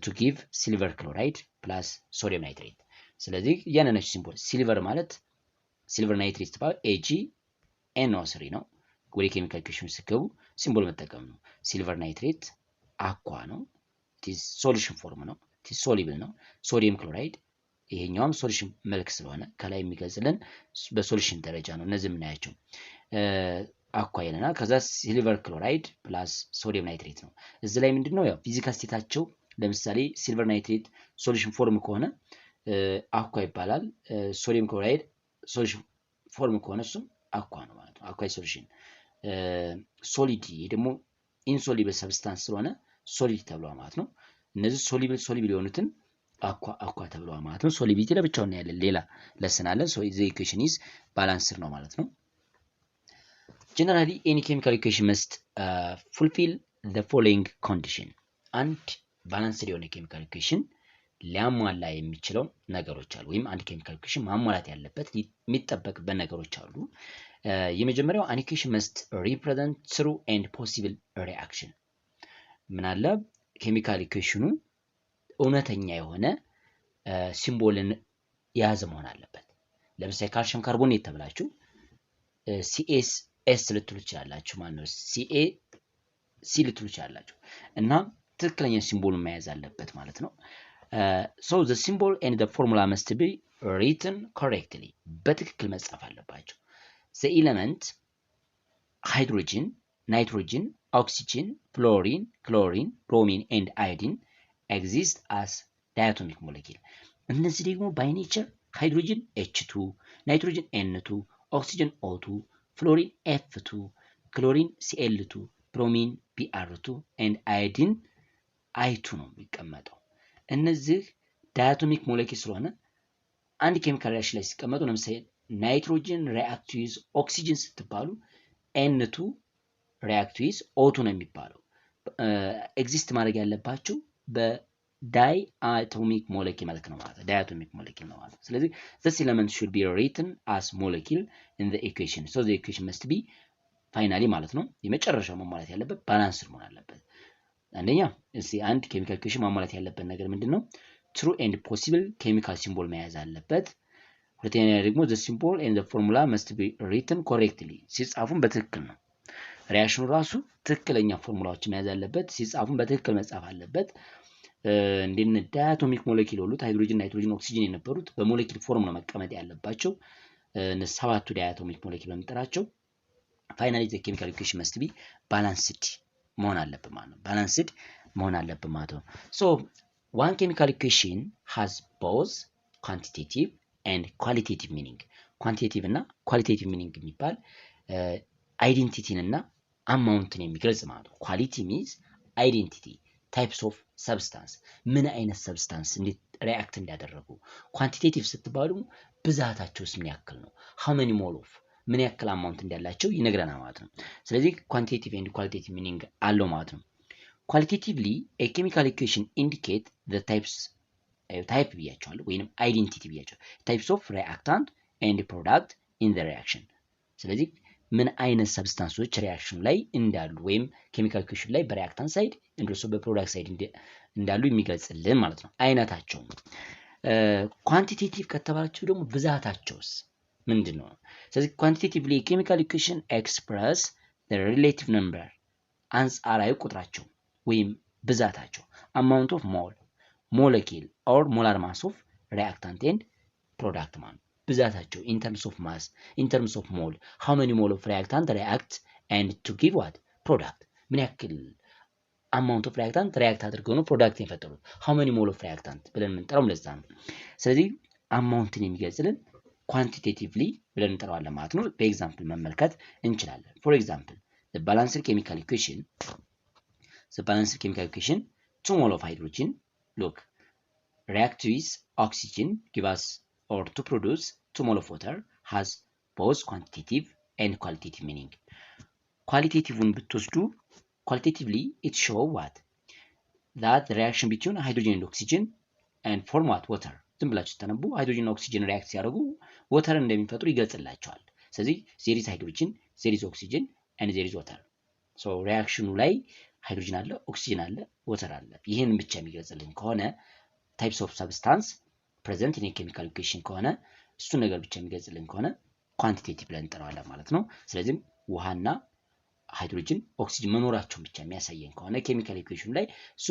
to give silver chloride plus sodium nitrate። ስለዚህ ያነነች ሲምቦል ሲልቨር ማለት silver nitrate ተባለ AgNO3 ነው። ወደ ኬሚካል ኢኩዌሽን ሲገቡ ሲምቦል መጠቀም ነው። ሲልቨር ናይትሬት አኳ ነው። ኢትስ ሶሉሽን ፎርም ነው። ኢትስ ሶሉብል ነው። ሶዲየም ክሎራይድ ይሄኛውም ሶሉሽን መልክ ስለሆነ ከላይ የሚገልጽልን በሶሉሽን ደረጃ ነው። እነዚህ የምናያቸው አኳ ይለናል። ከዛ ሲልቨር ክሎራይድ ፕላስ ሶዲየም ናይትሬት ነው። እዚህ ላይ ምንድነው ያው ፊዚካል ስቴታቸው ለምሳሌ ሲልቨር ናይትሬት ሶሉሽን ፎርም ከሆነ አኳ ይባላል። ሶዲየም ክሎራይድ ሶሉሽን ፎርም ከሆነ እሱም አኳ ነው ማለት ነው። አኳ ሶሉሽን ሶሊድ ደግሞ ኢንሶሊብል ሰብስታንስ ስለሆነ ሶሊድ ተብሏል ማለት ነው። እነዚህ ሶሊብል የሆኑትን አኳ ተብሏል ማለት ነው። ሶሊቢሊቲ ለብቻው ነው ያለን ሌላ ለሰን አለን። ሶ the equation is balanced ነው ማለት ነው። Generally any chemical equation must fulfill the following condition. አንድ ባላንስድ የሆነ ኬሚካል ኢኩዌሽን ሊያሟላ የሚችለው ነገሮች አሉ። ወይም አንድ ኬሚካል ኢኩዌሽን ማሟላት ያለበት የሚጠበቅበት ነገሮች አሉ። የመጀመሪያው an equation must represent true and possible reaction። ምን አለ ኬሚካል ኢኩዌሽኑ እውነተኛ የሆነ ሲምቦልን የያዘ መሆን አለበት። ለምሳሌ ካልሲየም ካርቦኔት ተብላችሁ CaS ልትሉ ትችላላችሁ ማለት ነው። CaC ልትሉ ትችላላችሁ እና ትክክለኛ ሲምቦሉን መያዝ አለበት ማለት ነው። so the symbol and the formula must be written correctly በትክክል መጻፍ አለባቸው። the element hydrogen, nitrogen, oxygen, fluorine, chlorine, bromine and iodine exist as diatomic molecule እነዚህ ደግሞ by nature hydrogen H2, nitrogen N2, oxygen O2, fluorine F2, chlorine Cl2, bromine Br2 and iodine I2 ነው የሚቀመጠው። እነዚህ ዳያቶሚክ ሞለኪል ስለሆነ አንድ ኬሚካል ሪአክሽን ላይ ሲቀመጡ ለምሳሌ ናይትሮጅን ሪአክት ዊዝ ኦክሲጅን ስትባሉ N2 ሪአክት ዊዝ O2 ነው የሚባለው። ኤግዚስት ማድረግ ያለባቸው በዳይ አቶሚክ ሞለኪል መልክ ነው ማለት ነው። ዳያቶሚክ ሞለኪል ነው ማለት ነው። ስለዚህ this element should be written as molecule in the equation. so the equation must be finally ማለት ነው የመጨረሻው መሟላት ያለበት ባላንስድ መሆን አለበት። አንደኛ እዚህ አንድ ኬሚካል ኢኩዌሽን ማሟላት ያለበት ነገር ምንድነው? ትሩ ኤንድ ፖሲብል ኬሚካል ሲምቦል መያዝ አለበት። ሁለተኛ ደግሞ the symbol and the formula must be written correctly ሲጻፉም በትክክል ነው። ሪአክሽኑ ራሱ ትክክለኛ ፎርሙላዎች መያዝ አለበት፣ ሲጻፉም በትክክል መጻፍ አለበት። እንደነ ዳያቶሚክ ሞለኪል ሁሉ ሃይድሮጅን፣ ናይትሮጅን፣ ኦክሲጅን የነበሩት በሞለኪል ፎርም ነው መቀመጥ ያለባቸው። ሰባቱ ዳያቶሚክ ሞለኪል በመጠራቸው ፋይናሊ the chemical equation must be balanced መሆን አለበት ማለት ነው። ባላንስድ መሆን አለበት ማለት ነው። so one chemical equation has both quantitative and qualitative meaning. quantitative እና qualitative meaning የሚባል አይዴንቲቲን እና አማውንትን የሚገልጽ ማለት ነው። ኳሊቲ means identity, types of substance ምን አይነት ሰብስታንስ እንዴት ሪአክት እንዳደረጉ። ኳንቲቴቲቭ ስትባሉ ብዛታቸውስ ምን ያክል ነው? how many mole of ምን ያክል አማውንት እንዳላቸው ይነግረናል ማለት ነው። ስለዚህ ኳንቲቴቲቭ ኤንድ ኳሊቴቲቭ ሚኒንግ አለው ማለት ነው። ኳሊቴቲቭሊ a chemical equation indicate the type ብያቸዋለሁ ወይንም አይዴንቲቲ ብያቸዋለሁ types of reactant and product in the reaction። ስለዚህ ምን አይነት ሰብስታንሶች ሪአክሽን ላይ እንዳሉ ወይም ኬሚካል ኢኩዌሽን ላይ በሪአክታንት ሳይድ እንደሱ በፕሮዳክት ሳይድ እንዳሉ የሚገልጽልን ማለት ነው። አይነታቸው ኳንቲቴቲቭ ከተባላችሁ ደግሞ ብዛታቸውስ ምንድነው? ስለዚህ ኳንቲቴቲቭሊ ኬሚካል ኢኩዌሽን ኤክስፕረስ the relative number አንጻራዊ ቁጥራቸው ወይም ብዛታቸው amount of mole, molecule or molar mass of reactant and product ማለት ብዛታቸው in terms of mass, in terms of mole, how many mole of reactant react and to give what product ምን ያክል amount of reactant react አድርገው ነው ፕሮዳክት የፈጠሩት how many mole of reactant ብለን እንጠራው ለዛ ነው። ስለዚህ አማውንትን የሚገልጽልን ኳንቲቴቲቭሊ ብለን እንጠራዋለን ማለት ነው። በኤግዛምፕል መመልከት እንችላለን። ፎር ኤግዛምፕል the balanced chemical equation 2 mole of hydrogen look react with oxygen give us or to produce 2 mole of water has both quantitative and qualitative meaning. qualitative ብትወስዱ qualitatively it show what that the reaction between hydrogen and oxygen and form what water ዝም ብላችሁ ተነቡ ሃይድሮጅን ኦክሲጅን ሪአክት ሲያደርጉ ወተር እንደሚፈጥሩ ይገልጽላቸዋል። ስለዚህ there is hydrogen, there is oxygen and there is water. so ሪአክሽኑ ላይ ሃይድሮጅን አለ፣ ኦክሲጅን አለ፣ ወተር አለ። ይሄን ብቻ የሚገልጽልን ከሆነ types of substance present in a chemical equation ከሆነ እሱ ነገር ብቻ የሚገልጽልን ከሆነ ኳንቲቴቲቭ ብለን እንጠራዋለን ማለት ነው። ስለዚህ ውሃና ሃይድሮጅን ኦክሲጅን መኖራቸውን ብቻ የሚያሳየን ከሆነ ኬሚካል ኢኩዌሽኑ ላይ እሱ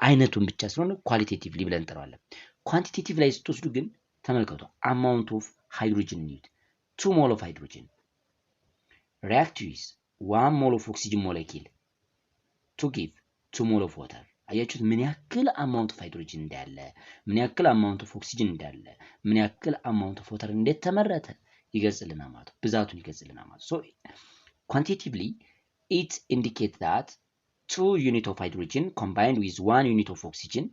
አይነቱን ብቻ ስለሆነ ኳሊቴቲቭሊ ብለን እንጠራዋለን። ኳንቲቴቲቭ ላይ ስትወስዱ ግን ተመልከቱ አማውንት ኦፍ ሃይድሮጅን ኒድ 2 ሞል ኦፍ ሃይድሮጅን react with 1 ሞል ኦፍ ኦክሲጅን ሞለኪል to give 2 ሞል ኦፍ ዋተር። አያችሁት ምን ያክል አማውንት ኦፍ ሃይድሮጅን እንዳለ፣ ምን ያክል አማውንት ኦፍ ኦክሲጅን እንዳለ፣ ምን ያክል አማውንት ኦፍ ዋተር እንደተመረተ ይገልጽልናል ማለት ነው። ብዛቱን ይገልጽልናል ማለት so quantitatively it indicates that 2 unit of hydrogen combined with 1 unit of oxygen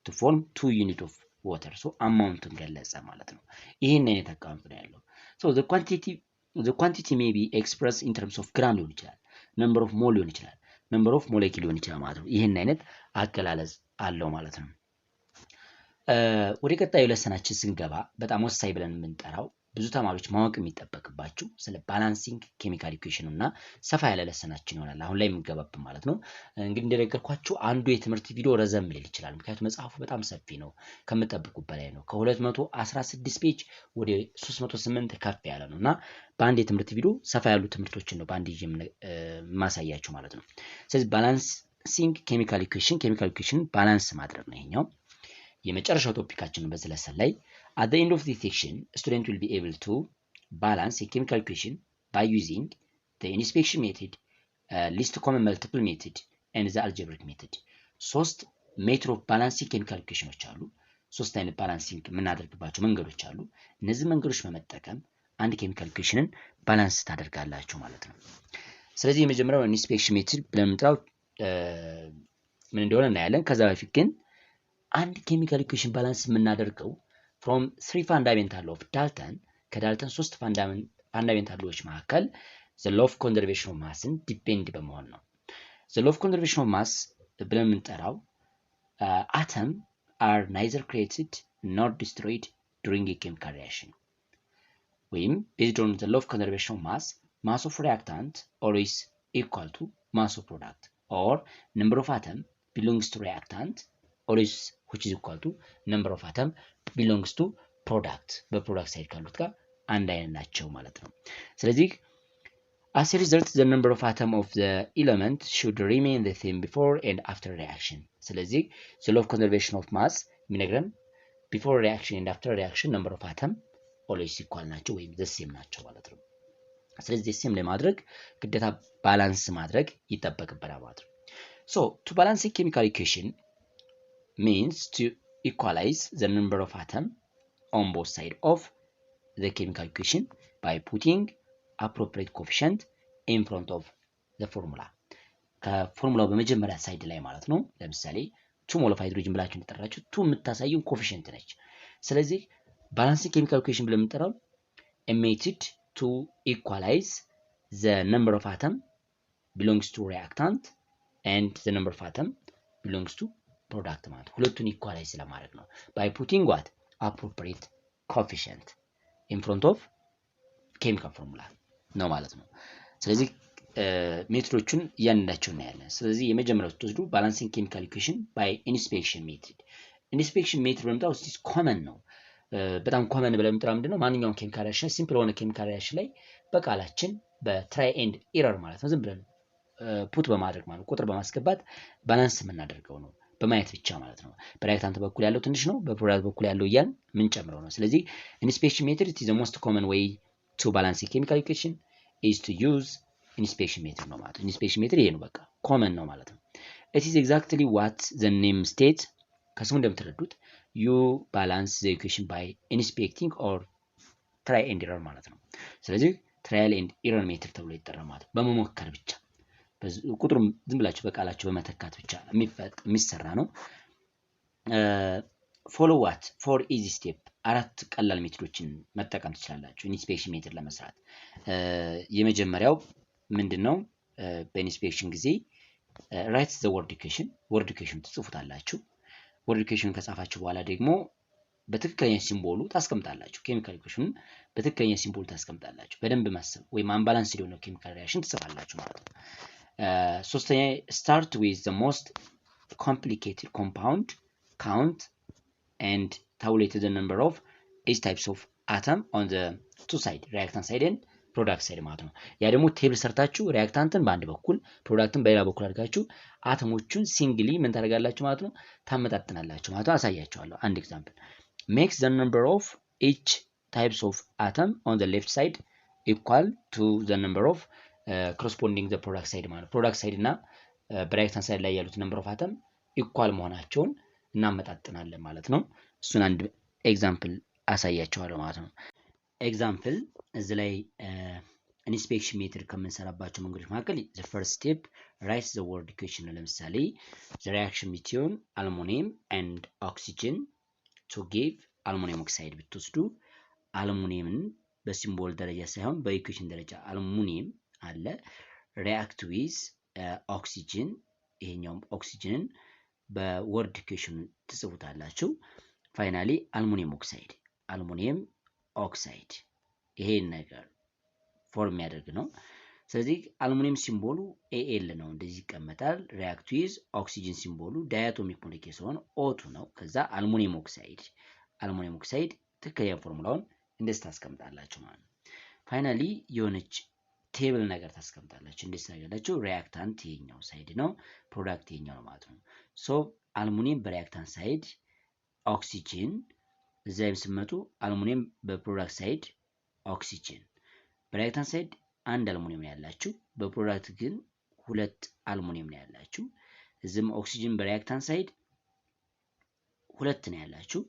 to form 2 unit of water. so አማውንቱን ገለጸ ማለት ነው። ይሄን አይነት አካውንት ነው ያለው። so the quantity may be expressed in terms of gram ሊሆን ይችላል፣ number of mole ሊሆን ይችላል፣ number of molecule ሊሆን ይችላል ማለት ነው። ይሄን አይነት አገላለጽ አለው ማለት ነው። ወደ ቀጣዩ ለሰናችን ስንገባ በጣም ወሳኝ ብለን የምንጠራው ብዙ ተማሪዎች ማወቅ የሚጠበቅባችሁ ስለ ባላንሲንግ ኬሚካል ኢኩዌሽን እና ሰፋ ያለ ለሰናችን ይሆናል አሁን ላይ የምንገባበት ማለት ነው። እንግዲህ እንደነገርኳችሁ አንዱ የትምህርት ቪዲዮ ረዘም ሊል ይችላል፣ ምክንያቱም መጽሐፉ በጣም ሰፊ ነው፣ ከምትጠብቁት በላይ ነው። ከ216 ፔጅ ወደ 308 ከፍ ያለ ነው እና በአንድ የትምህርት ቪዲዮ ሰፋ ያሉ ትምህርቶችን ነው በአንድ ማሳያችሁ ማለት ነው። ስለዚህ ባላንስ ባላንሲንግ ኬሚካል ኢኩዌሽን ባላንስ ማድረግ ነው ይሄኛው የመጨረሻው ቶፒካችን በዚህ ለሰን ላይ at the end of the section student will be able to balance a chemical equation by using the inspection method, least common multiple method and the algebraic method ሶስት ሜትር ኦፍ ባላንሲንግ ኬሚካል ኢኩዌሽኖች አሉ ሶስት አይነት ባላንሲንግ የምናደርግባቸው መንገዶች አሉ እነዚህ መንገዶች በመጠቀም አንድ ኬሚካል ኢኩዌሽንን ባላንስ ታደርጋላችሁ ማለት ነው ስለዚህ የመጀመሪያው ኢንስፔክሽን ሜትድ ብለን የምንጠራው ምን እንደሆነ እናያለን ከዛ በፊት ግን አንድ ኬሚካል ኢኩዌሽን ባላንስ የምናደርገው from three fundamental of Dalton ከዳልተን ሶስት ፋንዳሜንታል ሎዎች መካከል the law of conservation of mass ዲፔንድ በመሆን ነው the law of conservation of mass ብለን የምንጠራው atom are neither created nor destroyed during a chemical reaction ወይም based on the law of conservation of mass of reactant always equal to mass of product or number of atom belongs to reactant always which is equal to number of atom belongs to product በፕሮዳክት ሳይድ ካሉት ጋር አንድ አይነት ናቸው ማለት ነው ስለዚህ as a result the number of atom of the element should remain the same before and after reaction ስለዚህ the law of conservation of mass የሚነግረን before reaction and after reaction number of atom always equal ናቸው ወይም the same ናቸው ማለት ነው ስለዚህ the same ለማድረግ ግዴታ ባላንስ ማድረግ ይጠበቅብናል ማለት ነው so to balance a chemical equation means to equalize the number of atom on both sides of the chemical equation by putting appropriate coefficient in front of the formula ከፎርሙላው በመጀመሪያ ሳይድ ላይ ማለት ነው ለምሳሌ 2 ሞል ኦፍ ሃይድሮጅን ብላችሁ እንጠራችሁ 2 የምታሳየው ኮኤፊሽንት ነች ስለዚህ ባላንሲንግ ኬሚካል ኢኩዌሽን ብለን የምንጠራው a method to equalize the number of atom belongs to reactant and the number of atom belongs to product ማለት ሁለቱን ኢኳላይዝ ለማድረግ ነው by putting what appropriate coefficient in front of chemical formula ነው ማለት ነው ስለዚህ ሜትዶቹን እያንዳንዳቸው እናያለን ስለዚህ የመጀመሪያው ተወስዱ ባላንሲንግ ኬሚካል ኢኩዌሽን by inspection method inspection method በመጣው እስቲ ኮመን ነው በጣም ኮመን ብለን የምንጠራው ምንድነው ማንኛውም ኬሚካል ሪአክሽን ሲምፕል ሆነ ኬሚካል ሪአክሽን ላይ በቃላችን በትራይ ኤንድ ኤረር ማለት ነው ዝም ብለን ፑት በማድረግ ማለት ቁጥር በማስገባት ባላንስ የምናደርገው ነው በማየት ብቻ ማለት ነው በሪአክታንት በኩል ያለው ትንሽ ነው በፕሮዳክት በኩል ያለው ያን ምን ጨምረው ነው ስለዚህ inspection method is the most common way to balance a chemical equation is to use inspection method ነው ማለት inspection method ይሄ ነው በቃ common ነው ማለት ነው it is exactly what the name states ከስሙ እንደምትረዱት you balance the equation by inspecting or try and error ማለት ነው ስለዚህ trial and error method ተብሎ ይጠራል ማለት በመሞከር ብቻ ቁጥሩም ዝም ብላችሁ በቃላችሁ በመተካት ብቻ የሚሰራ ነው follow what for easy step አራት ቀላል ሜትዶችን መጠቀም ትችላላችሁ ኢንስፔክሽን ሜትድ ለመስራት የመጀመሪያው ምንድነው በኢንስፔክሽን ጊዜ write the word equation ትጽፉታላችሁ word equation ከጻፋችሁ በኋላ ደግሞ በትክክለኛ ሲምቦሉ ታስቀምጣላችሁ ኬሚካል ኢኩዌሽን በትክክለኛ ሲምቦሉ ታስቀምጣላችሁ በደንብ ማሰብ ወይ አንባላንስ ሊሆን ኬሚካል ሪአክሽን ትጽፋላችሁ ማለት ነው ሶስተኛ start with the most complicated compound count and tabulate the number of each types of atom on the two side reactant side and product side ማለት ነው ያ ደግሞ ቴብል ሰርታችሁ ሪአክታንትን በአንድ በኩል ፕሮዳክትን በሌላ በኩል አድርጋችሁ አተሞቹን ሲንግሊ ምን ታደርጋላችሁ ማለት ነው ታመጣጥናላችሁ ማለት ነው አሳያችኋለሁ አንድ ኤግዛምፕል makes the number of each types of atom on the left side equal to the number of corresponding the product side ማለት product side እና reactant side ላይ ያሉት number of atom equal መሆናቸውን እናመጣጥናለን ማለት ነው እሱን አንድ ኤግዛምፕል አሳያችኋለሁ ማለት ነው ኤግዛምፕል እዚህ ላይ ኢንስፔክሽን ሜትድ ከምንሰራባቸው መንገዶች መካከል the first step write the word equation ለምሳሌ the reaction between aluminum and oxygen to give aluminum oxide ብትወስዱ አሉሚኒየምን በሲምቦል ደረጃ ሳይሆን በኢኩዌሽን ደረጃ አሉሚኒየም አለ react with oxygen ይሄኛው ኦክሲጅንን በወርድ ኢኩዌሽን ትጽፉታላችሁ ፋይናሊ አሉሚኒየም ኦክሳይድ ይሄን ነገር ፎርም ያደርግ ነው ስለዚህ አሉሚኒየም ሲምቦሉ AL ነው እንደዚህ ይቀመጣል react with oxygen ሲምቦሉ ዳያቶሚክ ሞለኪውል ሲሆን O2 ነው ከዛ አሉሚኒየም ኦክሳይድ ትክክለኛ ፎርሙላውን እንደዚህ ታስቀምጣላችሁ ማለት ነው ፋይናሊ የሆነች ቴብል ነገር ታስቀምጣላችሁ። እንዴት ታደርጋላችሁ? ሪያክታንት ይሄኛው ሳይድ ነው፣ ፕሮዳክት ይሄኛው ነው ማለት ነው። ሶ አልሙኒየም በሪያክታንት ሳይድ ኦክሲጅን፣ እዛ ላይ ስትመጡ አልሙኒየም በፕሮዳክት ሳይድ ኦክሲጅን። በሪያክታንት ሳይድ አንድ አልሙኒየም ነው ያላችሁ፣ በፕሮዳክት ግን ሁለት አልሙኒየም ነው ያላችሁ። እዚህም ኦክሲጅን በሪያክታንት ሳይድ ሁለት ነው ያላችሁ፣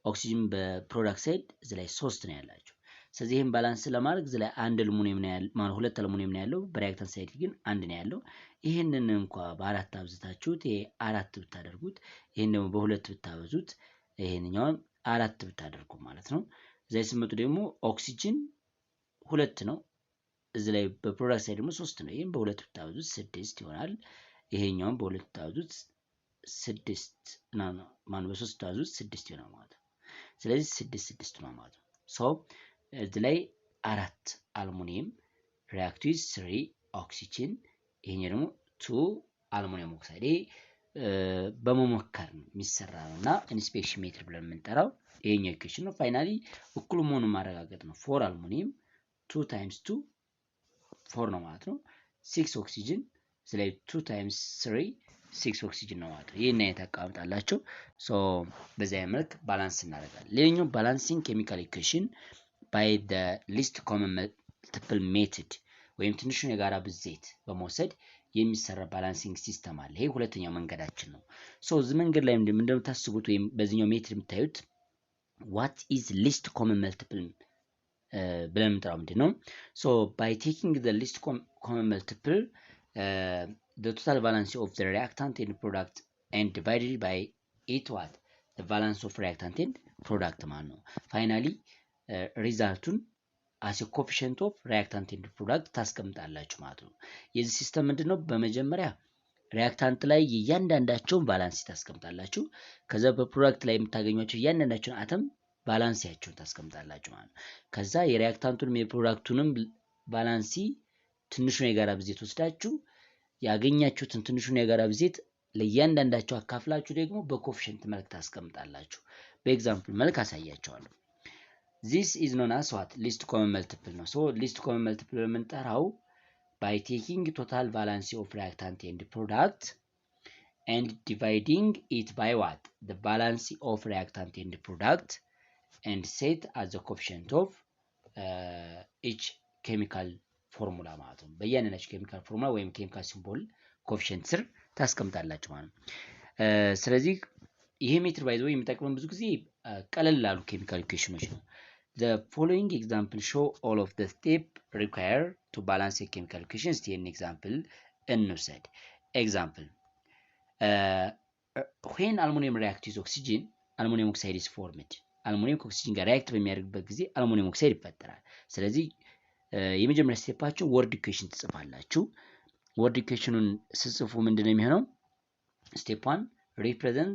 ኦክሲጅን በፕሮዳክት ሳይድ እዚህ ላይ ሶስት ነው ያላችሁ። ስለዚህ ይሄን ባላንስ ለማድረግ እዚህ ላይ አንድ አልሙኒየም ነው ያለው ማለት ሁለት አልሙኒየም ነው ያለው፣ በሪያክታንት ሳይድ ግን አንድ ነው ያለው። ይሄንን እንኳን በአራት አብዝታችሁት ይሄ አራት ብታደርጉት፣ ይሄን ደግሞ በሁለት ብታበዙት ይሄንኛውን አራት ብታደርጉ ማለት ነው። እዚህ ላይ ስትመጡ ደግሞ ኦክሲጅን ሁለት ነው፣ እዚህ ላይ በፕሮዳክት ሳይድ ደግሞ ሶስት ነው። ይሄን በሁለት ብታበዙት ስድስት ይሆናል። ይሄኛውን በሁለት ብታበዙት ስድስት ነው ማን በሶስት ብታበዙት ስድስት ይሆናል ማለት ነው። ስለዚህ ስድስት ስድስት ነው ማለት ነው። ሶ እዚህ ላይ አራት አልሙኒየም ሪአክት ዊዝ 3 ኦክሲጅን፣ ይሄኛው ደግሞ 2 አልሙኒየም ኦክሳይድ። በመሞከር ነው የሚሰራ ነውና ኢንስፔክሽን ሜትር ብለን የምንጠራው ይሄኛው ኢኩዌሽን ነው። ፋይናሊ እኩል መሆኑን ማረጋገጥ ነው። 4 አልሙኒየም 2 ታይምስ 2 4 ነው ማለት ነው። 6 ኦክሲጅን ስለይ 2 ታይምስ 3 6 ኦክሲጅን ነው ማለት ነው። ይሄን አይነት አቀማመጣላችሁ። ሶ በዚያ መልክ ባላንስ እናደርጋለን። ሌላኛው ባላንሲንግ ኬሚካል ኢኩዌሽን by the least common multiple method ወይም ትንሹን የጋራ ብዜት በመውሰድ የሚሰራ ባላንሲንግ ሲስተም አለ። ይሄ ሁለተኛው መንገዳችን ነው። ሶ እዚህ መንገድ ላይ እንደምታስቡት ወይም በዚህኛው ሜትድ የምታዩት what is least common multiple ብለን የምንጠራው ምንድን ነው? so by taking the least common multiple the total valence of the reactant and product and divided by it what the valence of reactant and product ማለት ነው። finally ሪዛልቱን አስ ኮኤፊሺየንት ኦፍ ሪአክታንት ኤንድ ፕሮዳክት ታስቀምጣላችሁ ማለት ነው። የዚህ ሲስተም ምንድነው? በመጀመሪያ ሪአክታንት ላይ እያንዳንዳቸውን ባላንስ ታስቀምጣላችሁ። ከዛ በፕሮዳክት ላይ የምታገኟቸው እያንዳንዳቸውን አተም ባላንሲያቸውን ታስቀምጣላችሁ ማለት ነው። ከዛ የሪአክታንቱንም የፕሮዳክቱንም ባላንሲ ትንሹን የጋራ ብዜት ወስዳችሁ ያገኛችሁትን ትንሹን የጋራ ብዜት ለእያንዳንዳቸው አካፍላችሁ ደግሞ በኮኤፊሺየንት መልክ ታስቀምጣላችሁ። በኤግዛምፕል መልክ አሳያቸዋለሁ። This is known as what? Least common multiple ነው። So least common multiple የምንጠራው by taking total valence of reactant and product and dividing it by what? The valence of reactant and product and set as the coefficient of each chemical formula ማለት ነው። በእያንዳንዳቸው ኬሚካል ፎርሙላ ወይም ኬሚካል ሲምቦል ኮኤፊሽንት ስር ታስቀምጣላችሁ ማለት ነው። ስለዚህ ይሄ ሜትር ባይ ዘ ወይ የሚጠቅመን ብዙ ጊዜ ቀለል ላሉ ኬሚካል ኢኩዌሽኖች ነው። The following example show all of the steps required to balance a chemical equation. እስቲ an example እንውሰድ። Example when aluminum reacts with oxygen, aluminum oxide is formed. አልሙኒየም ከኦክሲጅን ጋር ሪአክት በሚያደርግበት ጊዜ አልሙኒየም ኦክሳይድ ይፈጠራል። ስለዚህ የመጀመሪያ ስቴፓችሁ ወርድ ኢኩዌሽን ትጽፋላችሁ። ወርድ ኢኩዌሽኑን ስጽፉ ምንድነው የሚሆነው? ስቴፕ 1 represent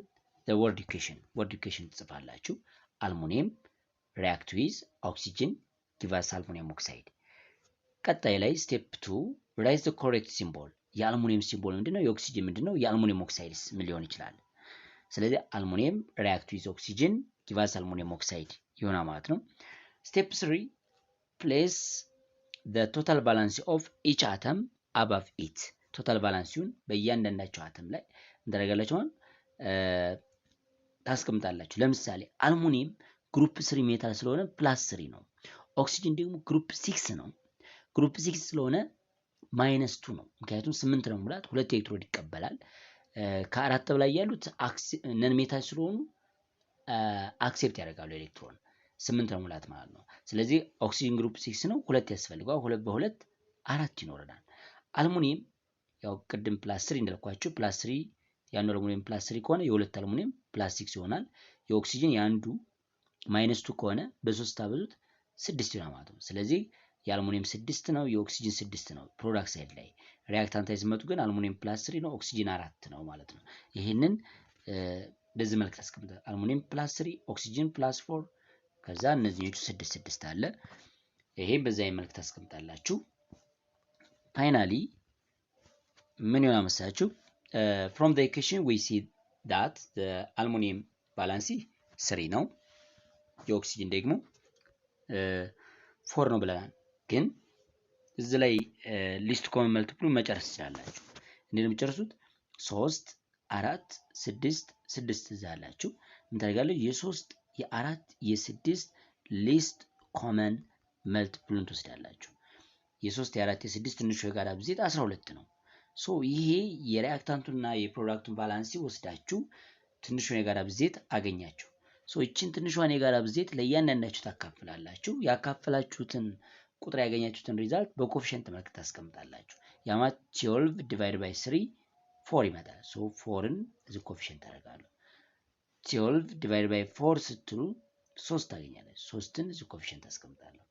the word equation. ወርድ ኢኩዌሽን ትጽፋላችሁ። አልሙኒየም react with oxygen give us aluminum oxide። ቀጣይ ላይ ስቴፕ 2 write the correct symbol። የአልሙኒየም ሲምቦል ምንድነው? የኦክሲጅን ምንድነው? የአልሙኒየም ኦክሳይድስ ምን ሊሆን ይችላል? ስለዚህ አልሙኒየም react with oxygen give us aluminum oxide ይሆናል ማለት ነው። ስቴፕ 3 place the total valence of each atom above it። ቶታል ቫላንሲውን በእያንዳንዳቸው አተም ላይ እንደረጋላችሁ ታስቀምጣላችሁ። ለምሳሌ አልሙኒየም ግሩፕ 3 ሜታል ስለሆነ ፕላስ 3 ነው። ኦክሲጅን ደግሞ ግሩፕ 6 ነው። ግሩፕ 6 ስለሆነ ማይነስ 2 ነው። ምክንያቱም 8 ነው ሙላት 2 ኤሌክትሮድ ይቀበላል። ከአራት በላይ ያሉት ነን ሜታል ስለሆኑ አክሴፕት ያደርጋሉ ኤሌክትሮን። 8 ነው ሙላት ማለት ነው። ስለዚህ ኦክሲጅን ግሩፕ 6 ነው፣ 2 ያስፈልገዋል። 2 በ2 4 ይኖረናል። አልሙኒየም ያው ቅድም ፕላስ 3 እንደልኳችሁ ፕላስ 3 ያንዱ አልሙኒየም ፕላስ 3 ከሆነ የሁለት አልሙኒየም ፕላስ 6 ይሆናል። የኦክሲጅን ያንዱ ማይነስ 2 ከሆነ በ3 አበዙት 6 ይሆናል ማለት ነው። ስለዚህ የአልሙኒየም 6 ነው፣ የኦክሲጅን 6 ነው። ፕሮዳክት ሳይድ ላይ ሪአክታንት ላይ ሲመጡ ግን አልሙኒየም ፕላስ 3 ነው፣ ኦክሲጅን 4 ነው ማለት ነው። ይሄንን በዚህ መልክ ታስቀምጣላችሁ። አልሙኒየም ፕላስ 3 ኦክሲጅን ፕላስ 4 ከዛ እነዚህኞቹ 6 6 አለ። ይሄን በዛይ መልክ ታስቀምጣላችሁ። ፋይናሊ ምን ይሆናል መሰላችሁ? from the equation we see that the aluminum valence 3 ነው፣ የኦክሲጅን ደግሞ 4 ነው ብለናል። ግን እዚህ ላይ ሊስት ኮመን መልቲፕሉ መጨረስ ትችላላችሁ። እንዴት ነው የምትጨርሱት? 3 4 6 6 እዛ አላችሁ። ምን ታደርጋላችሁ? የ3 የ4 የ6 ሊስት ኮመን መልቲፕሉን ትወስዳላችሁ። የ3 የ4 የ6 ትንሹ የጋራ ብዜት 12 ነው። ሶ ይሄ የሪአክታንቱና የፕሮዳክቱን ባላንስ ወስዳችሁ ትንሹን የጋራ ብዜት አገኛችሁ። ሶ ይችን ትንሿን የጋራ ብዜት ለእያንዳንዳችሁ ታካፍላላችሁ። ያካፈላችሁትን ቁጥር ያገኛችሁትን ሪዛልት በኮፊሽንት መልክ ታስቀምጣላችሁ። ያማት 12 ዲቫይድ ባይ 3 4 ይመጣል። ሶ 4ን እዚህ ኮፊሽንት ታደርጋለሁ። 12 ዲቫይድ ባይ 4 ስትሉ 3 ታገኛላችሁ። 3ን እዚህ ኮፊሽንት ታስቀምጣለሁ።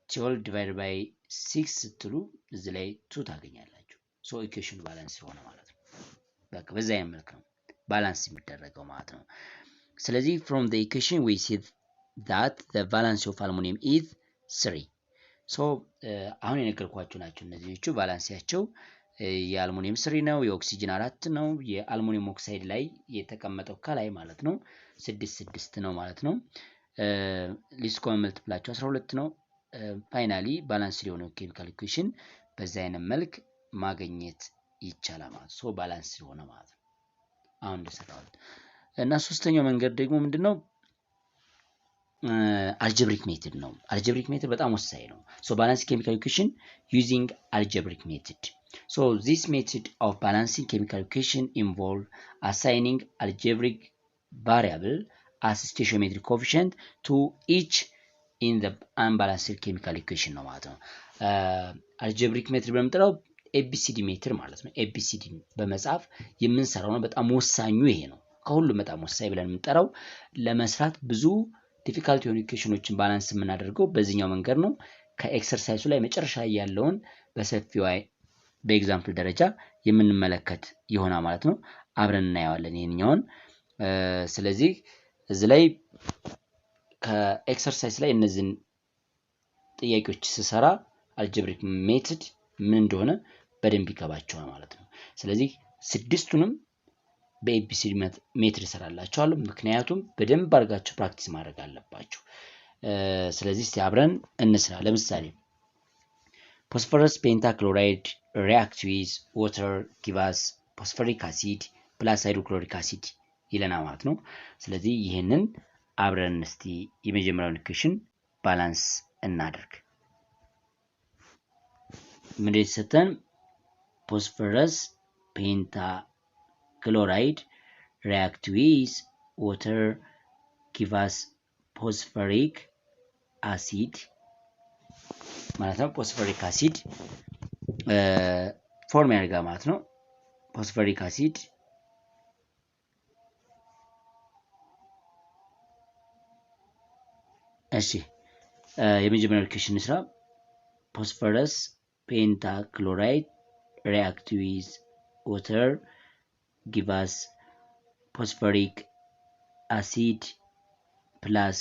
12 ዲቫይድ ባይ 6 ስትሉ እዚህ ላይ 2 ታገኛላችሁ። ሶ ኢኩዌሽኑ ባላንስ ሆነ ማለት ነው። በቃ በዛ መልክ ነው ባላንስ የሚደረገው ማለት ነው። ስለዚህ from the equation we see that the valence of aluminum is 3. ሶ አሁን የነገርኳችሁ ናቸው እነዚህኞቹ። ቫላንሲያቸው የአልሙኒየም 3 ነው፣ የኦክሲጅን 4 ነው፣ የአልሙኒየም ኦክሳይድ ላይ የተቀመጠው ከላይ ማለት ነው 6 ነው ማለት ነው። ሊስት ኮመን መልቲፕላቸው 12 ነው። ፋይናሊ ባላንስ የሆነው ኬሚካል ኢኩዌሽን በዛ አይነት መልክ ማግኘት ይቻላል ማለት ሶ ባላንስ የሆነ ማለት ነው አሁን እንደሰራሁት። እና ሶስተኛው መንገድ ደግሞ ምንድነው? አልጀብሪክ ሜትድ ነው። አልጀብሪክ ሜትድ በጣም ወሳኝ ነው። ሶ ባላንስ ኬሚካል ኢኩዌሽን ዩዚንግ አልጀብሪክ ሜትድ። ሶ ዚስ ሜትድ ኦፍ ባላንሲንግ ኬሚካል ኢኩዌሽን ኢንቮልቭ አሳይኒንግ አልጀብሪክ ቫሪያብል አስ ስቴሽዮሜትሪክ ኮኤፊሽንት ቱ ኢች ኢን ዘ አንባላንስድ ኬሚካል ኢኩዌሽን ነው ማለት ነው። አልጀብሪክ ሜትድ በምንጠራው ኤቢሲዲ ሜትድ ማለት ነው። ኤቢሲዲ በመጻፍ የምንሰራው ነው። በጣም ወሳኙ ይሄ ነው። ከሁሉም በጣም ወሳኝ ብለን የምንጠራው ለመስራት ብዙ ዲፊካልት የሆኑ ኢኩዌሽኖችን ባላንስ የምናደርገው በዚህኛው መንገድ ነው። ከኤክሰርሳይሱ ላይ መጨረሻ ያለውን በሰፊው በኤግዛምፕል ደረጃ የምንመለከት ይሆናል ማለት ነው። አብረን እናየዋለን ይሄንኛውን። ስለዚህ እዚህ ላይ ከኤክሰርሳይስ ላይ እነዚህን ጥያቄዎች ስሰራ አልጀብሪክ ሜትድ ምን እንደሆነ በደንብ ይገባቸዋል ማለት ነው። ስለዚህ ስድስቱንም በኤቢሲዲ ሜትድ እሰራላችኋለሁ፣ ምክንያቱም በደንብ አድርጋችሁ ፕራክቲስ ማድረግ አለባችሁ። ስለዚህ እስቲ አብረን እንስራ። ለምሳሌ ፎስፈረስ ፔንታክሎራይድ ሪአክት ዊዝ ዋተር ጊቭ አስ ፎስፈሪክ አሲድ ፕላስ ሃይድሮክሎሪክ አሲድ ይለናል ማለት ነው። ስለዚህ ይህንን አብረን እስቲ የመጀመሪያውን ኢኩዌሽን ባላንስ እናድርግ። ምንድን የተሰጠን? ፎስፈረስ ፔንታክሎራይድ react with water give us phosphoric acid ማለት ነው። ፎስፈሪክ አሲድ ፎርም ያደርጋል ማለት ነው። ፎስፈሪክ አሲድ እሺ የመጀመሪያው ኢኩዌሽን ስራ ፎስፈረስ ፔንታክሎራይድ react with water give us phosphoric acid plus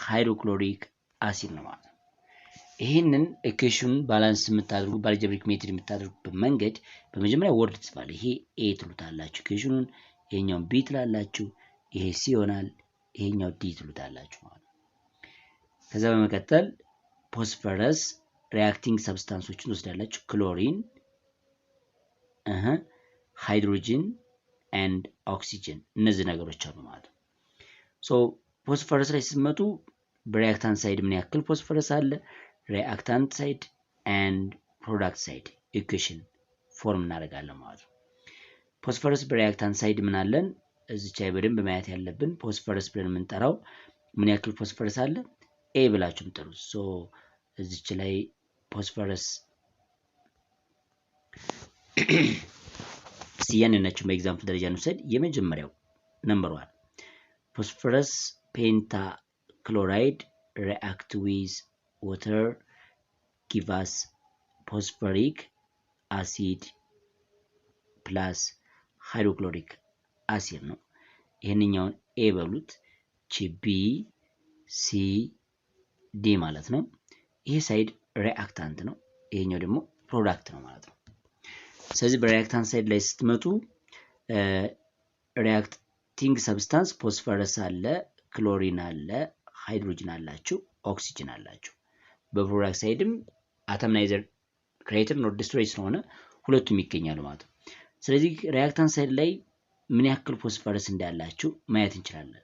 hydrochloric acid ነው ማለት ነው። ይሄንን ኢኩዌሽን ባላንስ የምታደርጉ በአልጀብሪክ ሜትድ የምታደርጉበት መንገድ በመጀመሪያ ወርድ ትጽፋላችሁ። ይሄ ኤ ትሉታላችሁ ኢኩዌሽኑን፣ ይሄኛው ቢ ትላላችሁ፣ ይሄ ሲ ይሆናል፣ ይሄኛው ዲ ትሉታላችሁ ማለት ነው። ከዛ በመቀጠል ፎስፈረስ ሪአክቲንግ ሰብስታንሶችን ወስዳላችሁ። ክሎሪን፣ ሃይድሮጅን ኤንድ ኦክሲጅን እነዚህ ነገሮች አሉ ማለት ነው። ሶ ፎስፈረስ ላይ ስትመጡ በሪአክታንት ሳይድ ምን ያክል ፎስፈረስ አለ፣ ሪአክታንት ሳይድ ኤንድ ፕሮዳክት ሳይድ ኢኩዌሽን ፎርም እናደርጋለን ማለት ነው። ፎስፈረስ በሪአክታንት ሳይድ ምን አለን? እዚች ላይ በደንብ ማየት ያለብን ፎስፈረስ ብለን የምንጠራው ምን ያክል ፎስፈረስ አለ ኤ ብላችሁ ምጠሩት። ሶ እዚች ላይ ፎስፈረስ ሲያንነችን በኤግዛምፕል ደረጃ እንውሰድ። የመጀመሪያው ነምበር 1 ፎስፈረስ ፔንታክሎራይድ react with water give us phosphoric acid plus hydrochloric acid ነው። ይሄንኛውን ኤ በሉት፣ ቺ ቢ ሲ ዲ ማለት ነው። ይሄ ሳይድ ሪአክታንት ነው፣ ይሄኛው ደግሞ ፕሮዳክት ነው ማለት ነው። ስለዚህ በሪአክታንት ሳይድ ላይ ስትመጡ ሪአክቲንግ ሰብስታንስ ፎስፈረስ አለ፣ ክሎሪን አለ፣ ሃይድሮጅን አላችሁ፣ ኦክሲጅን አላችሁ። በፕሮዳክት ሳይድም አተም ናይዘር ክሬትድ ኖር ዲስትሮይ ስለሆነ ሁለቱም ይገኛሉ ማለት ነው። ስለዚህ ሪያክታንት ሳይድ ላይ ምን ያክል ፎስፈረስ እንዳላችሁ ማየት እንችላለን።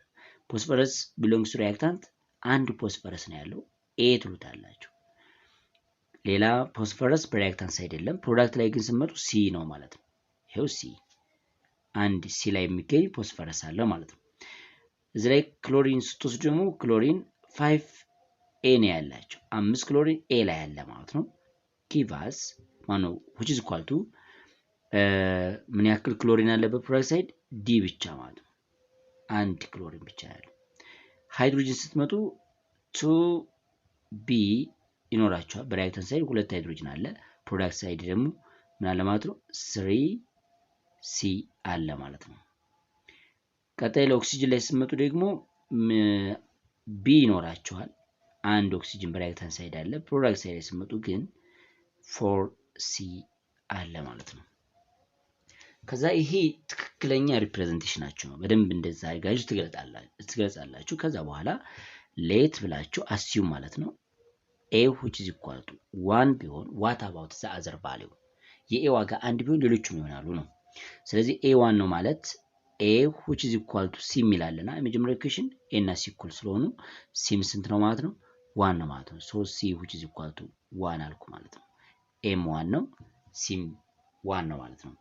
ፎስፈረስ ቢሎንግስ ቱ ሪያክታንት አንድ ፎስፈረስ ነው ያለው ኤ ትሉታላችሁ። ሌላ ፎስፈረስ በሪያክታንት ሳይድ የለም። ፕሮዳክት ላይ ግን ስመጡ ሲ ነው ማለት ነው። ይሄው ሲ አንድ ሲ ላይ የሚገኝ ፎስፈረስ አለ ማለት ነው። እዚህ ላይ ክሎሪን ስትወስዱ ደግሞ ክሎሪን 5 ኤ ነው ያላቸው 5 ክሎሪን ኤ ላይ ያለ ማለት ነው። ጊቫስ ማነው which is equal to ምን ያክል ክሎሪን አለ በፕሮዳክት ሳይድ ዲ ብቻ ማለት ነው። አንድ ክሎሪን ብቻ ያለው። ሃይድሮጅን ስትመጡ 2 ቢ ይኖራቸዋል። በሪያክታንት ሳይድ ሁለት ሃይድሮጅን አለ። ፕሮዳክት ሳይድ ደግሞ ምን አለ ማለት ነው 3 ሲ አለ ማለት ነው። ቀጣይ ለኦክሲጅን ላይ ስትመጡ ደግሞ ቢ ይኖራቸዋል። አንድ ኦክሲጅን በሪያክታንት ሳይድ አለ። ፕሮዳክት ሳይድ ላይ ስትመጡ ግን 4 ሲ አለ ማለት ነው። ከዛ ይሄ ትክክለኛ ሪፕሬዘንቴሽናችሁ ነው። በደንብ እንደዛ አድርጋችሁ ትገልጻላችሁ። ከዛ በኋላ ሌት ብላችሁ አስዩም ማለት ነው ኤ which is equal to 1 ቢሆን what about the other value የኤ ዋጋ አንድ ቢሆን ሌሎቹም ይሆናሉ ነው። ስለዚህ ኤ 1 ነው ማለት ኤ which is equal to ሲ የሚላለና የመጀመሪያው ኢኩዌሽን ኤ እና ሲ እኩል ስለሆኑ ሲም ስንት ነው ማለት ነው 1 ነው ማለት ነው። ሶ ሲ which is equal to 1 አልኩ ማለት ነው። ኤም 1 ነው ሲም 1 ነው ማለት ነው።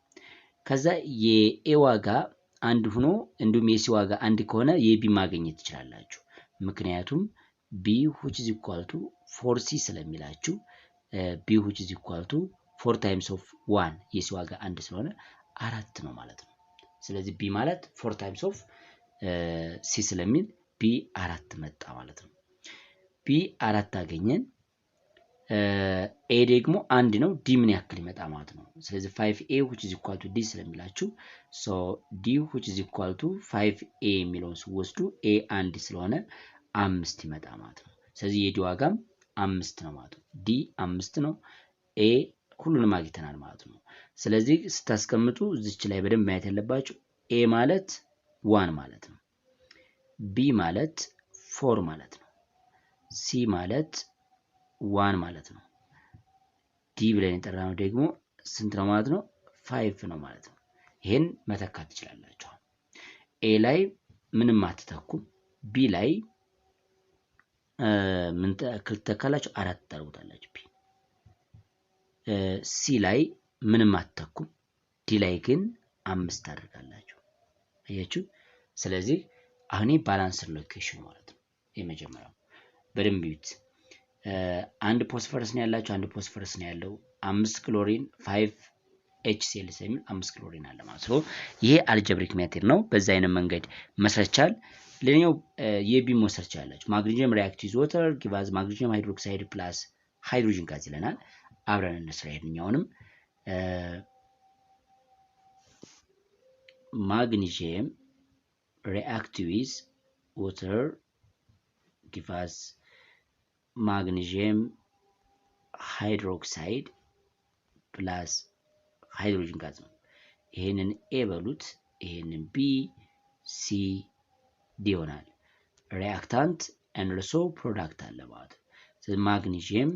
ከዛ የኤ ዋጋ አንድ ሆኖ እንዲሁም የሲ ዋጋ አንድ ከሆነ የቢ ማግኘት ትችላላችሁ። ምክንያቱም ቢ which is equal to 4c ስለሚላችሁ ቢ which is equal to 4 times of 1 የሲ ዋጋ አንድ ስለሆነ 4 ነው ማለት ነው። ስለዚህ ቢ ማለት 4 times of ሲ ስለሚል ቢ 4 መጣ ማለት ነው። ቢ 4 አገኘን። ኤ ደግሞ አንድ ነው። ዲ ምን ያክል ይመጣ ማለት ነው። ስለዚህ 5a which is equal to d ስለሚላችሁ so d which is equal to 5a የሚለውን ሲወስዱ a አንድ ስለሆነ 5 ይመጣ ማለት ነው። ስለዚህ የዲ ዋጋም 5 ነው ማለት ነው። ዲ 5 ነው። ኤ ሁሉንም አግኝተናል ማለት ነው። ስለዚህ ስታስቀምጡ እዚች ላይ በደንብ ማየት ያለባችሁ ኤ ማለት 1 ማለት ነው። ቢ ማለት 4 ማለት ነው። ሲ ማለት 1 ማለት ነው። ዲ ብለን የጠራነው ደግሞ ስንት ነው ማለት ነው 5 ነው ማለት ነው። ይሄን መተካት ትችላላችሁ። ኤ ላይ ምንም አትተኩም። ቢ ላይ ምን ተካላችሁ 4 ታርጉታላችሁ። ቢ ሲ ላይ ምንም አትተኩም። ዲ ላይ ግን 5 ታደርጋላችሁ። አያችሁ። ስለዚህ አሁን ባላንስድ ሎኬሽን ማለት ነው። የመጀመሪያው በደንብ ይዩት። አንድ ፎስፈረስ ነው ያላችሁ፣ አንድ ፎስፈረስ ነው ያለው 5 ክሎሪን 5 HCl የሚል 5 ክሎሪን አለ ማለት ነው። ይሄ አልጀብሪክ ሜተድ ነው። በዛ አይነት መንገድ መስራት ይቻላል። ሌላኛው የቢ መስራት ይቻላልችሁ። ማግኒዥየም ሪአክት ዊዝ ዋተር ጊቫዝ ማግኒዥየም ሃይድሮክሳይድ ፕላስ ሃይድሮጅን ጋዝ ይለናል። አብረን እንስራ። ይሄንኛውንም ማግኒዥየም ሪአክት ዊዝ ዋተር ጊቫዝ ማግኒዥየም ሃይድሮክሳይድ ፕላስ ሃይድሮጅን ጋዝ ነው። ይሄንን ኤ በሉት፣ ይሄንን ቢ ሲ ዲ ይሆናል። ሪአክታንት and also ፕሮዳክት አለ ማለት ነው። ስለዚህ ማግኒዥየም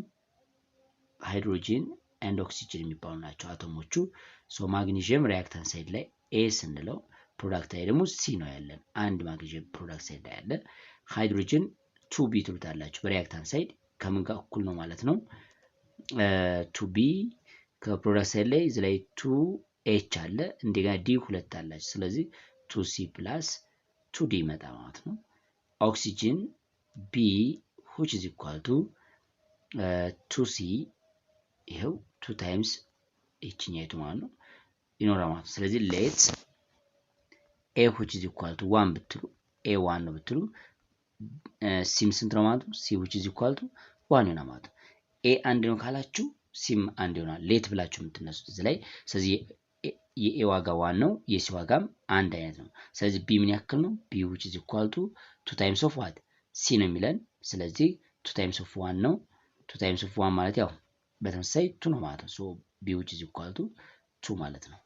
ሃይድሮጅን and ኦክሲጅን የሚባሉ ናቸው አቶሞቹ። ሶ ማግኒዥየም ሪአክታንት ሳይድ ላይ ኤ ስንለው ፕሮዳክት ላይ ደግሞ ሲ ነው ያለን። አንድ ማግኒዥየም ፕሮዳክት ሳይድ ላይ ያለ ሃይድሮጅን 2 ቢ ትሉታላችሁ። በሪአክታንት ሳይድ ከምን ጋር እኩል ነው ማለት ነው 2 ቢ ከፕሮዳክት ሳይድ ላይ እዚህ ላይ 2 ኤች አለ። እንደገና ዲ 2 አላችሁ። ስለዚህ 2 ሲ ፕላስ 2 ዲ ይመጣ ማለት ነው። ኦክሲጅን ቢ which is equal to 2 ሲ ይሄው 2 ታይምስ እቺኛይቱ ማለት ነው ይኖራል ማለት ነው። ስለዚህ ሌት ኤ which is equal to 1 ብትሉ ኤ 1 ነው ብትሉ ሲም ስንት ነው ማለት ነው ሲ which is equal to 1 ይሆናል ማለት ነው። ኤ አንድ ነው ካላችሁ ሲም አንድ ይሆናል። ሌት ብላችሁ የምትነሱት እዚህ ላይ። ስለዚህ የኤ ዋጋ 1 ነው፣ የሲ ዋጋም አንድ አይነት ነው። ስለዚህ ቢ ምን ያክል ነው? ቢ which is equal to 2 times of what ሲ ነው የሚለን። ስለዚህ 2 times of 1 ነው። 2 times of 1 ማለት ያው በተመሳሳይ 2 ነው ማለት ነው። ሶ ቢ which is equal to 2 ማለት ነው።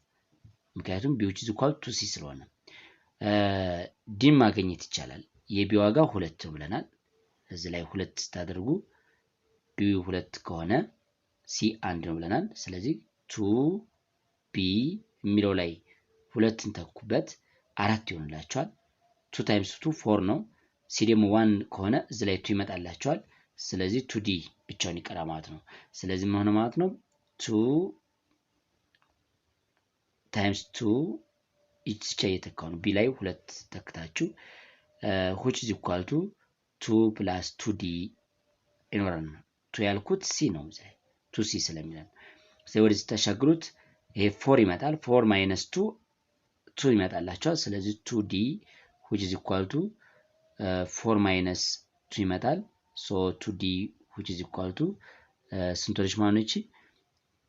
ምክንያቱም ቢ which is equal to 2 ሲ ስለሆነ ዲን ማግኘት ይቻላል። የቢ ዋጋ 2 ብለናል። እዚህ ላይ 2 ስታደርጉ ቢ 2 ከሆነ ሲ አንድ ነው ብለናል። ስለዚህ 2b የሚለው ላይ ሁለትን ተኩበት 4 ይሆንላችኋል። 2 ታይምስ 2 4 ነው። ሲ ደግሞ 1 ከሆነ እዚህ ላይ 2 ይመጣላችኋል። ስለዚህ 2d ብቻውን ይቀራ ማለት ነው። ስለዚህ ምን ሆነ ማለት ነው 2 ታይምስ 2 ኢች ብቻ እየተካው ነው። ቢ ላይ 2 ተክታችሁ which is equal to 2 plus 2d ይኖራል። 2 ያልኩት ሲ ነው እዚህ 2c ስለሚለን ስለዚህ ወደዚህ ተሻግሩት ይሄ 4 ይመጣል። 4 minus 2 2 ይመጣላችኋል። ስለዚህ 2d which is equal to 4 minus 2 ይመጣል። so 2d which is equal to ስንቶች ማለት ነው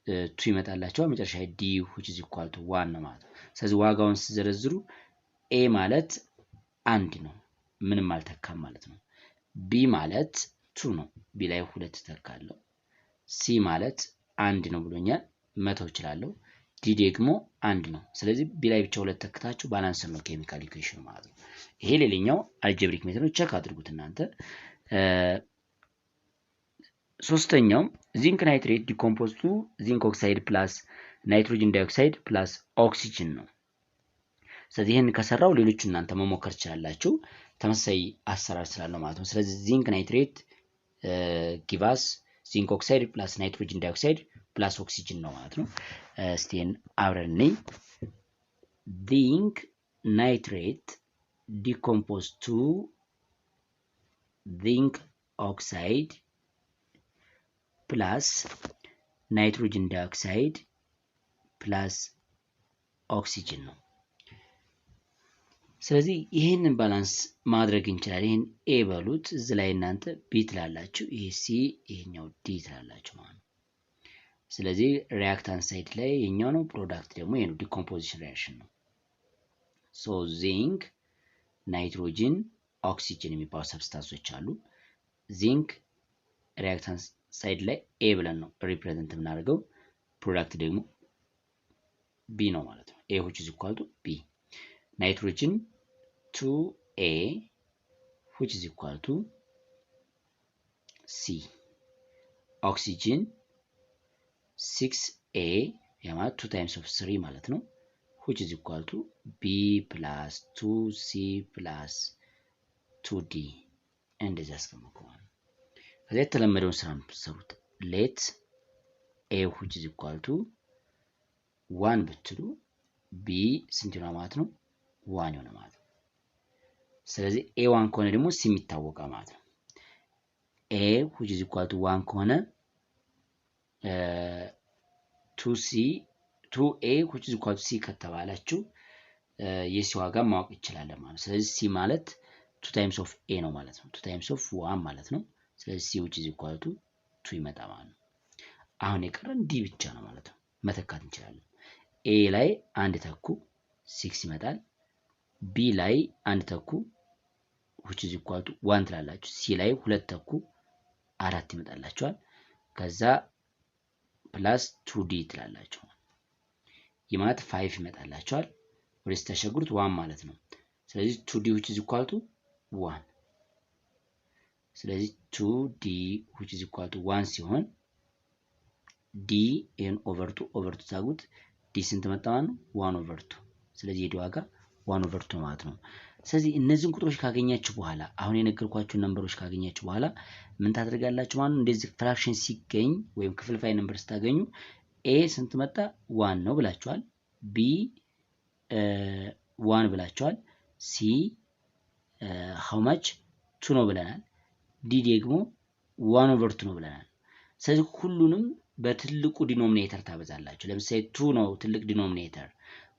2 ይመጣላችኋል። መጨረሻ d which is equal to 1 ነው ማለት ነው። ስለዚህ ዋጋውን ሲዘረዝሩ a ማለት 1 ነው ምንም አልተካም ማለት ነው። b ማለት 2 ነው b ላይ 2 ተካለው። c ማለት 1 ነው ብሎኛል መተው እችላለሁ። d ደግሞ 1 ነው። ስለዚህ b ላይ ብቻ 2 ተክታችሁ ባላንስ ነው ኬሚካል ኢኩዌሽን ማለት ነው። ይሄ ሌላኛው አልጀብሪክ ሜተድ ነው። ቼክ አድርጉት እናንተ። ሶስተኛው ዚንክ ናይትሬት ዲኮምፖዝ ቱ ዚንክ ኦክሳይድ ፕላስ ናይትሮጅን ዳይኦክሳይድ ፕላስ ኦክሲጅን ነው። ስለዚህ ይሄን ከሰራው ሌሎቹ እናንተ መሞከር ትችላላችሁ ተመሳሳይ አሰራር ስላለው ማለት ነው። ስለዚህ ዚንክ ናይትሬት ጊቫስ ዚንክ ኦክሳይድ ፕላስ ናይትሮጅን ዳይኦክሳይድ ፕላስ ኦክሲጅን ነው ማለት ነው። እስቲን አብረን ዚንክ ናይትሬት ዲኮምፖዝ ቱ ዚንክ ኦክሳይድ ፕላስ ናይትሮጅን ዳይኦክሳይድ ፕላስ ኦክሲጅን ነው። ስለዚህ ይሄንን ባላንስ ማድረግ እንችላለን። ይሄን ኤ በሉት እዚህ ላይ እናንተ ቢ ትላላችሁ፣ ይሄ ሲ ይሄኛው ዲ ትላላችሁ ማለት ነው። ስለዚህ ሪአክታንት ሳይድ ላይ ይሄኛው ነው፣ ፕሮዳክት ደግሞ ይሄ ነው፣ ዲኮምፖዚሽን ሪአክሽን ነው። ሶ ዚንክ ናይትሮጅን ኦክሲጅን የሚባሉ ሰብስታንሶች አሉ። ዚንክ ሪአክታንት ሳይድ ላይ ኤ ብለን ነው ሪፕሬዘንት የምናደርገው፣ ፕሮዳክት ደግሞ ቢ ነው ማለት ነው። ኤ which is equal to b ናይትሮጅን 2a which is equal to c ኦክሲጅን 6a ያ ማለት 2 times of 3 ማለት ነው which is equal to b plus 2c plus 2d እንደዚህ አስቀምጠዋል። ከዛ የተለመደውን ስራ የምትሰሩት let a which is equal to 1 ብትሉ b ስንት ነው ማለት ነው 1 ነው ማለት ነው። ስለዚህ a1 ከሆነ ደግሞ c የሚታወቃል ማለት ነው። a which is equal to 1 ከሆነ 2a which is equal to c ከተባላችሁ የሲ ዋጋ ማወቅ ይችላል ማለት ነው። ስለዚህ c ማለት 2 times of a ነው ማለት ነው። 2 times of 1 ማለት ነው። ስለዚህ c which is equal to 2 ይመጣ ማለት ነው። አሁን የቀረን ዲ ብቻ ነው ማለት ነው። መተካት እንችላለን። ኤ ላይ አንድ ተኩ 6 ይመጣል። ቢ ላይ አንድ ተኩ which is equal to 1 ትላላችሁ። ሲ ላይ ሁለት ተኩ 4 ይመጣላችኋል። ከዛ ፕላስ 2d ትላላችሁ። ይማት 5 ይመጣላችኋል። ወደስ ተሸግሩት 1 ማለት ነው። ስለዚህ 2d which is equal to 1 ስለዚህ 2d which is equal to 1 ሲሆን d n over 2 ታጉት d ስንት መጣ ማለት ነው 1 over 2 ስለዚህ የዲ ዋጋ 1 over 2 ማለት ነው። ስለዚህ እነዚህን ቁጥሮች ካገኛችሁ በኋላ አሁን የነገርኳችሁ ነምበሮች ካገኛችሁ በኋላ ምን ታደርጋላችሁ ማለት ነው። እንደዚህ ፍራክሽን ሲገኝ ወይም ክፍልፋይ ነምበር ስታገኙ a ስንት መጣ 1 ነው ብላችኋል። b 1 ብላችኋል። c how much 2 ነው ብለናል። d ደግሞ 1 over 2 ነው ብለናል። ስለዚህ ሁሉንም በትልቁ ዲኖሚኔተር ታበዛላችሁ። ለምሳሌ 2 ነው ትልቅ ዲኖሚኔተር፣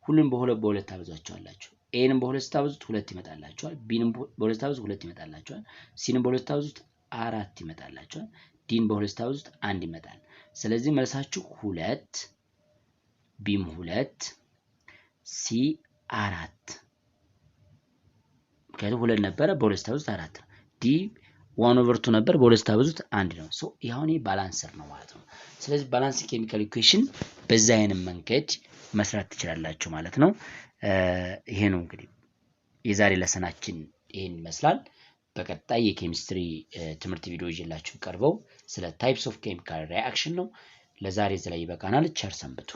ሁሉንም በሁለት ታበዛቸዋላችሁ። ኤንም በሁለት ታበዙት 2 ይመጣላችኋል። ቢንም በሁለት ታበዙት 2 ይመጣላችኋል። ሲንም በሁለት ታበዙት 4 ይመጣላችኋል። ዲን በሁለት ታበዙት 1 ይመጣል። ስለዚህ መልሳችሁ 2 ቢም 2 ሲ 4 ከዚህ 2 ነበረ በሁለት ታበዙት 4 ዲ 1 over 2 ነበር በሁለት ታበዙት 1 ነው። ሶ ያሁን ባላንሰር ነው ማለት ነው። ስለዚህ ባላንስ ኬሚካል ኢኩዌሽን በዛ አይነት መንገድ መስራት ትችላላችሁ ማለት ነው። ይሄ ነው እንግዲህ የዛሬ ለሰናችን ይሄን ይመስላል። በቀጣይ የኬሚስትሪ ትምህርት ቪዲዮ ይዤላችሁ ቀርበው ስለ ታይፕስ ኦፍ ኬሚካል ሪአክሽን ነው። ለዛሬ እዚህ ላይ ይበቃናል። ቸር ሰንብቱ።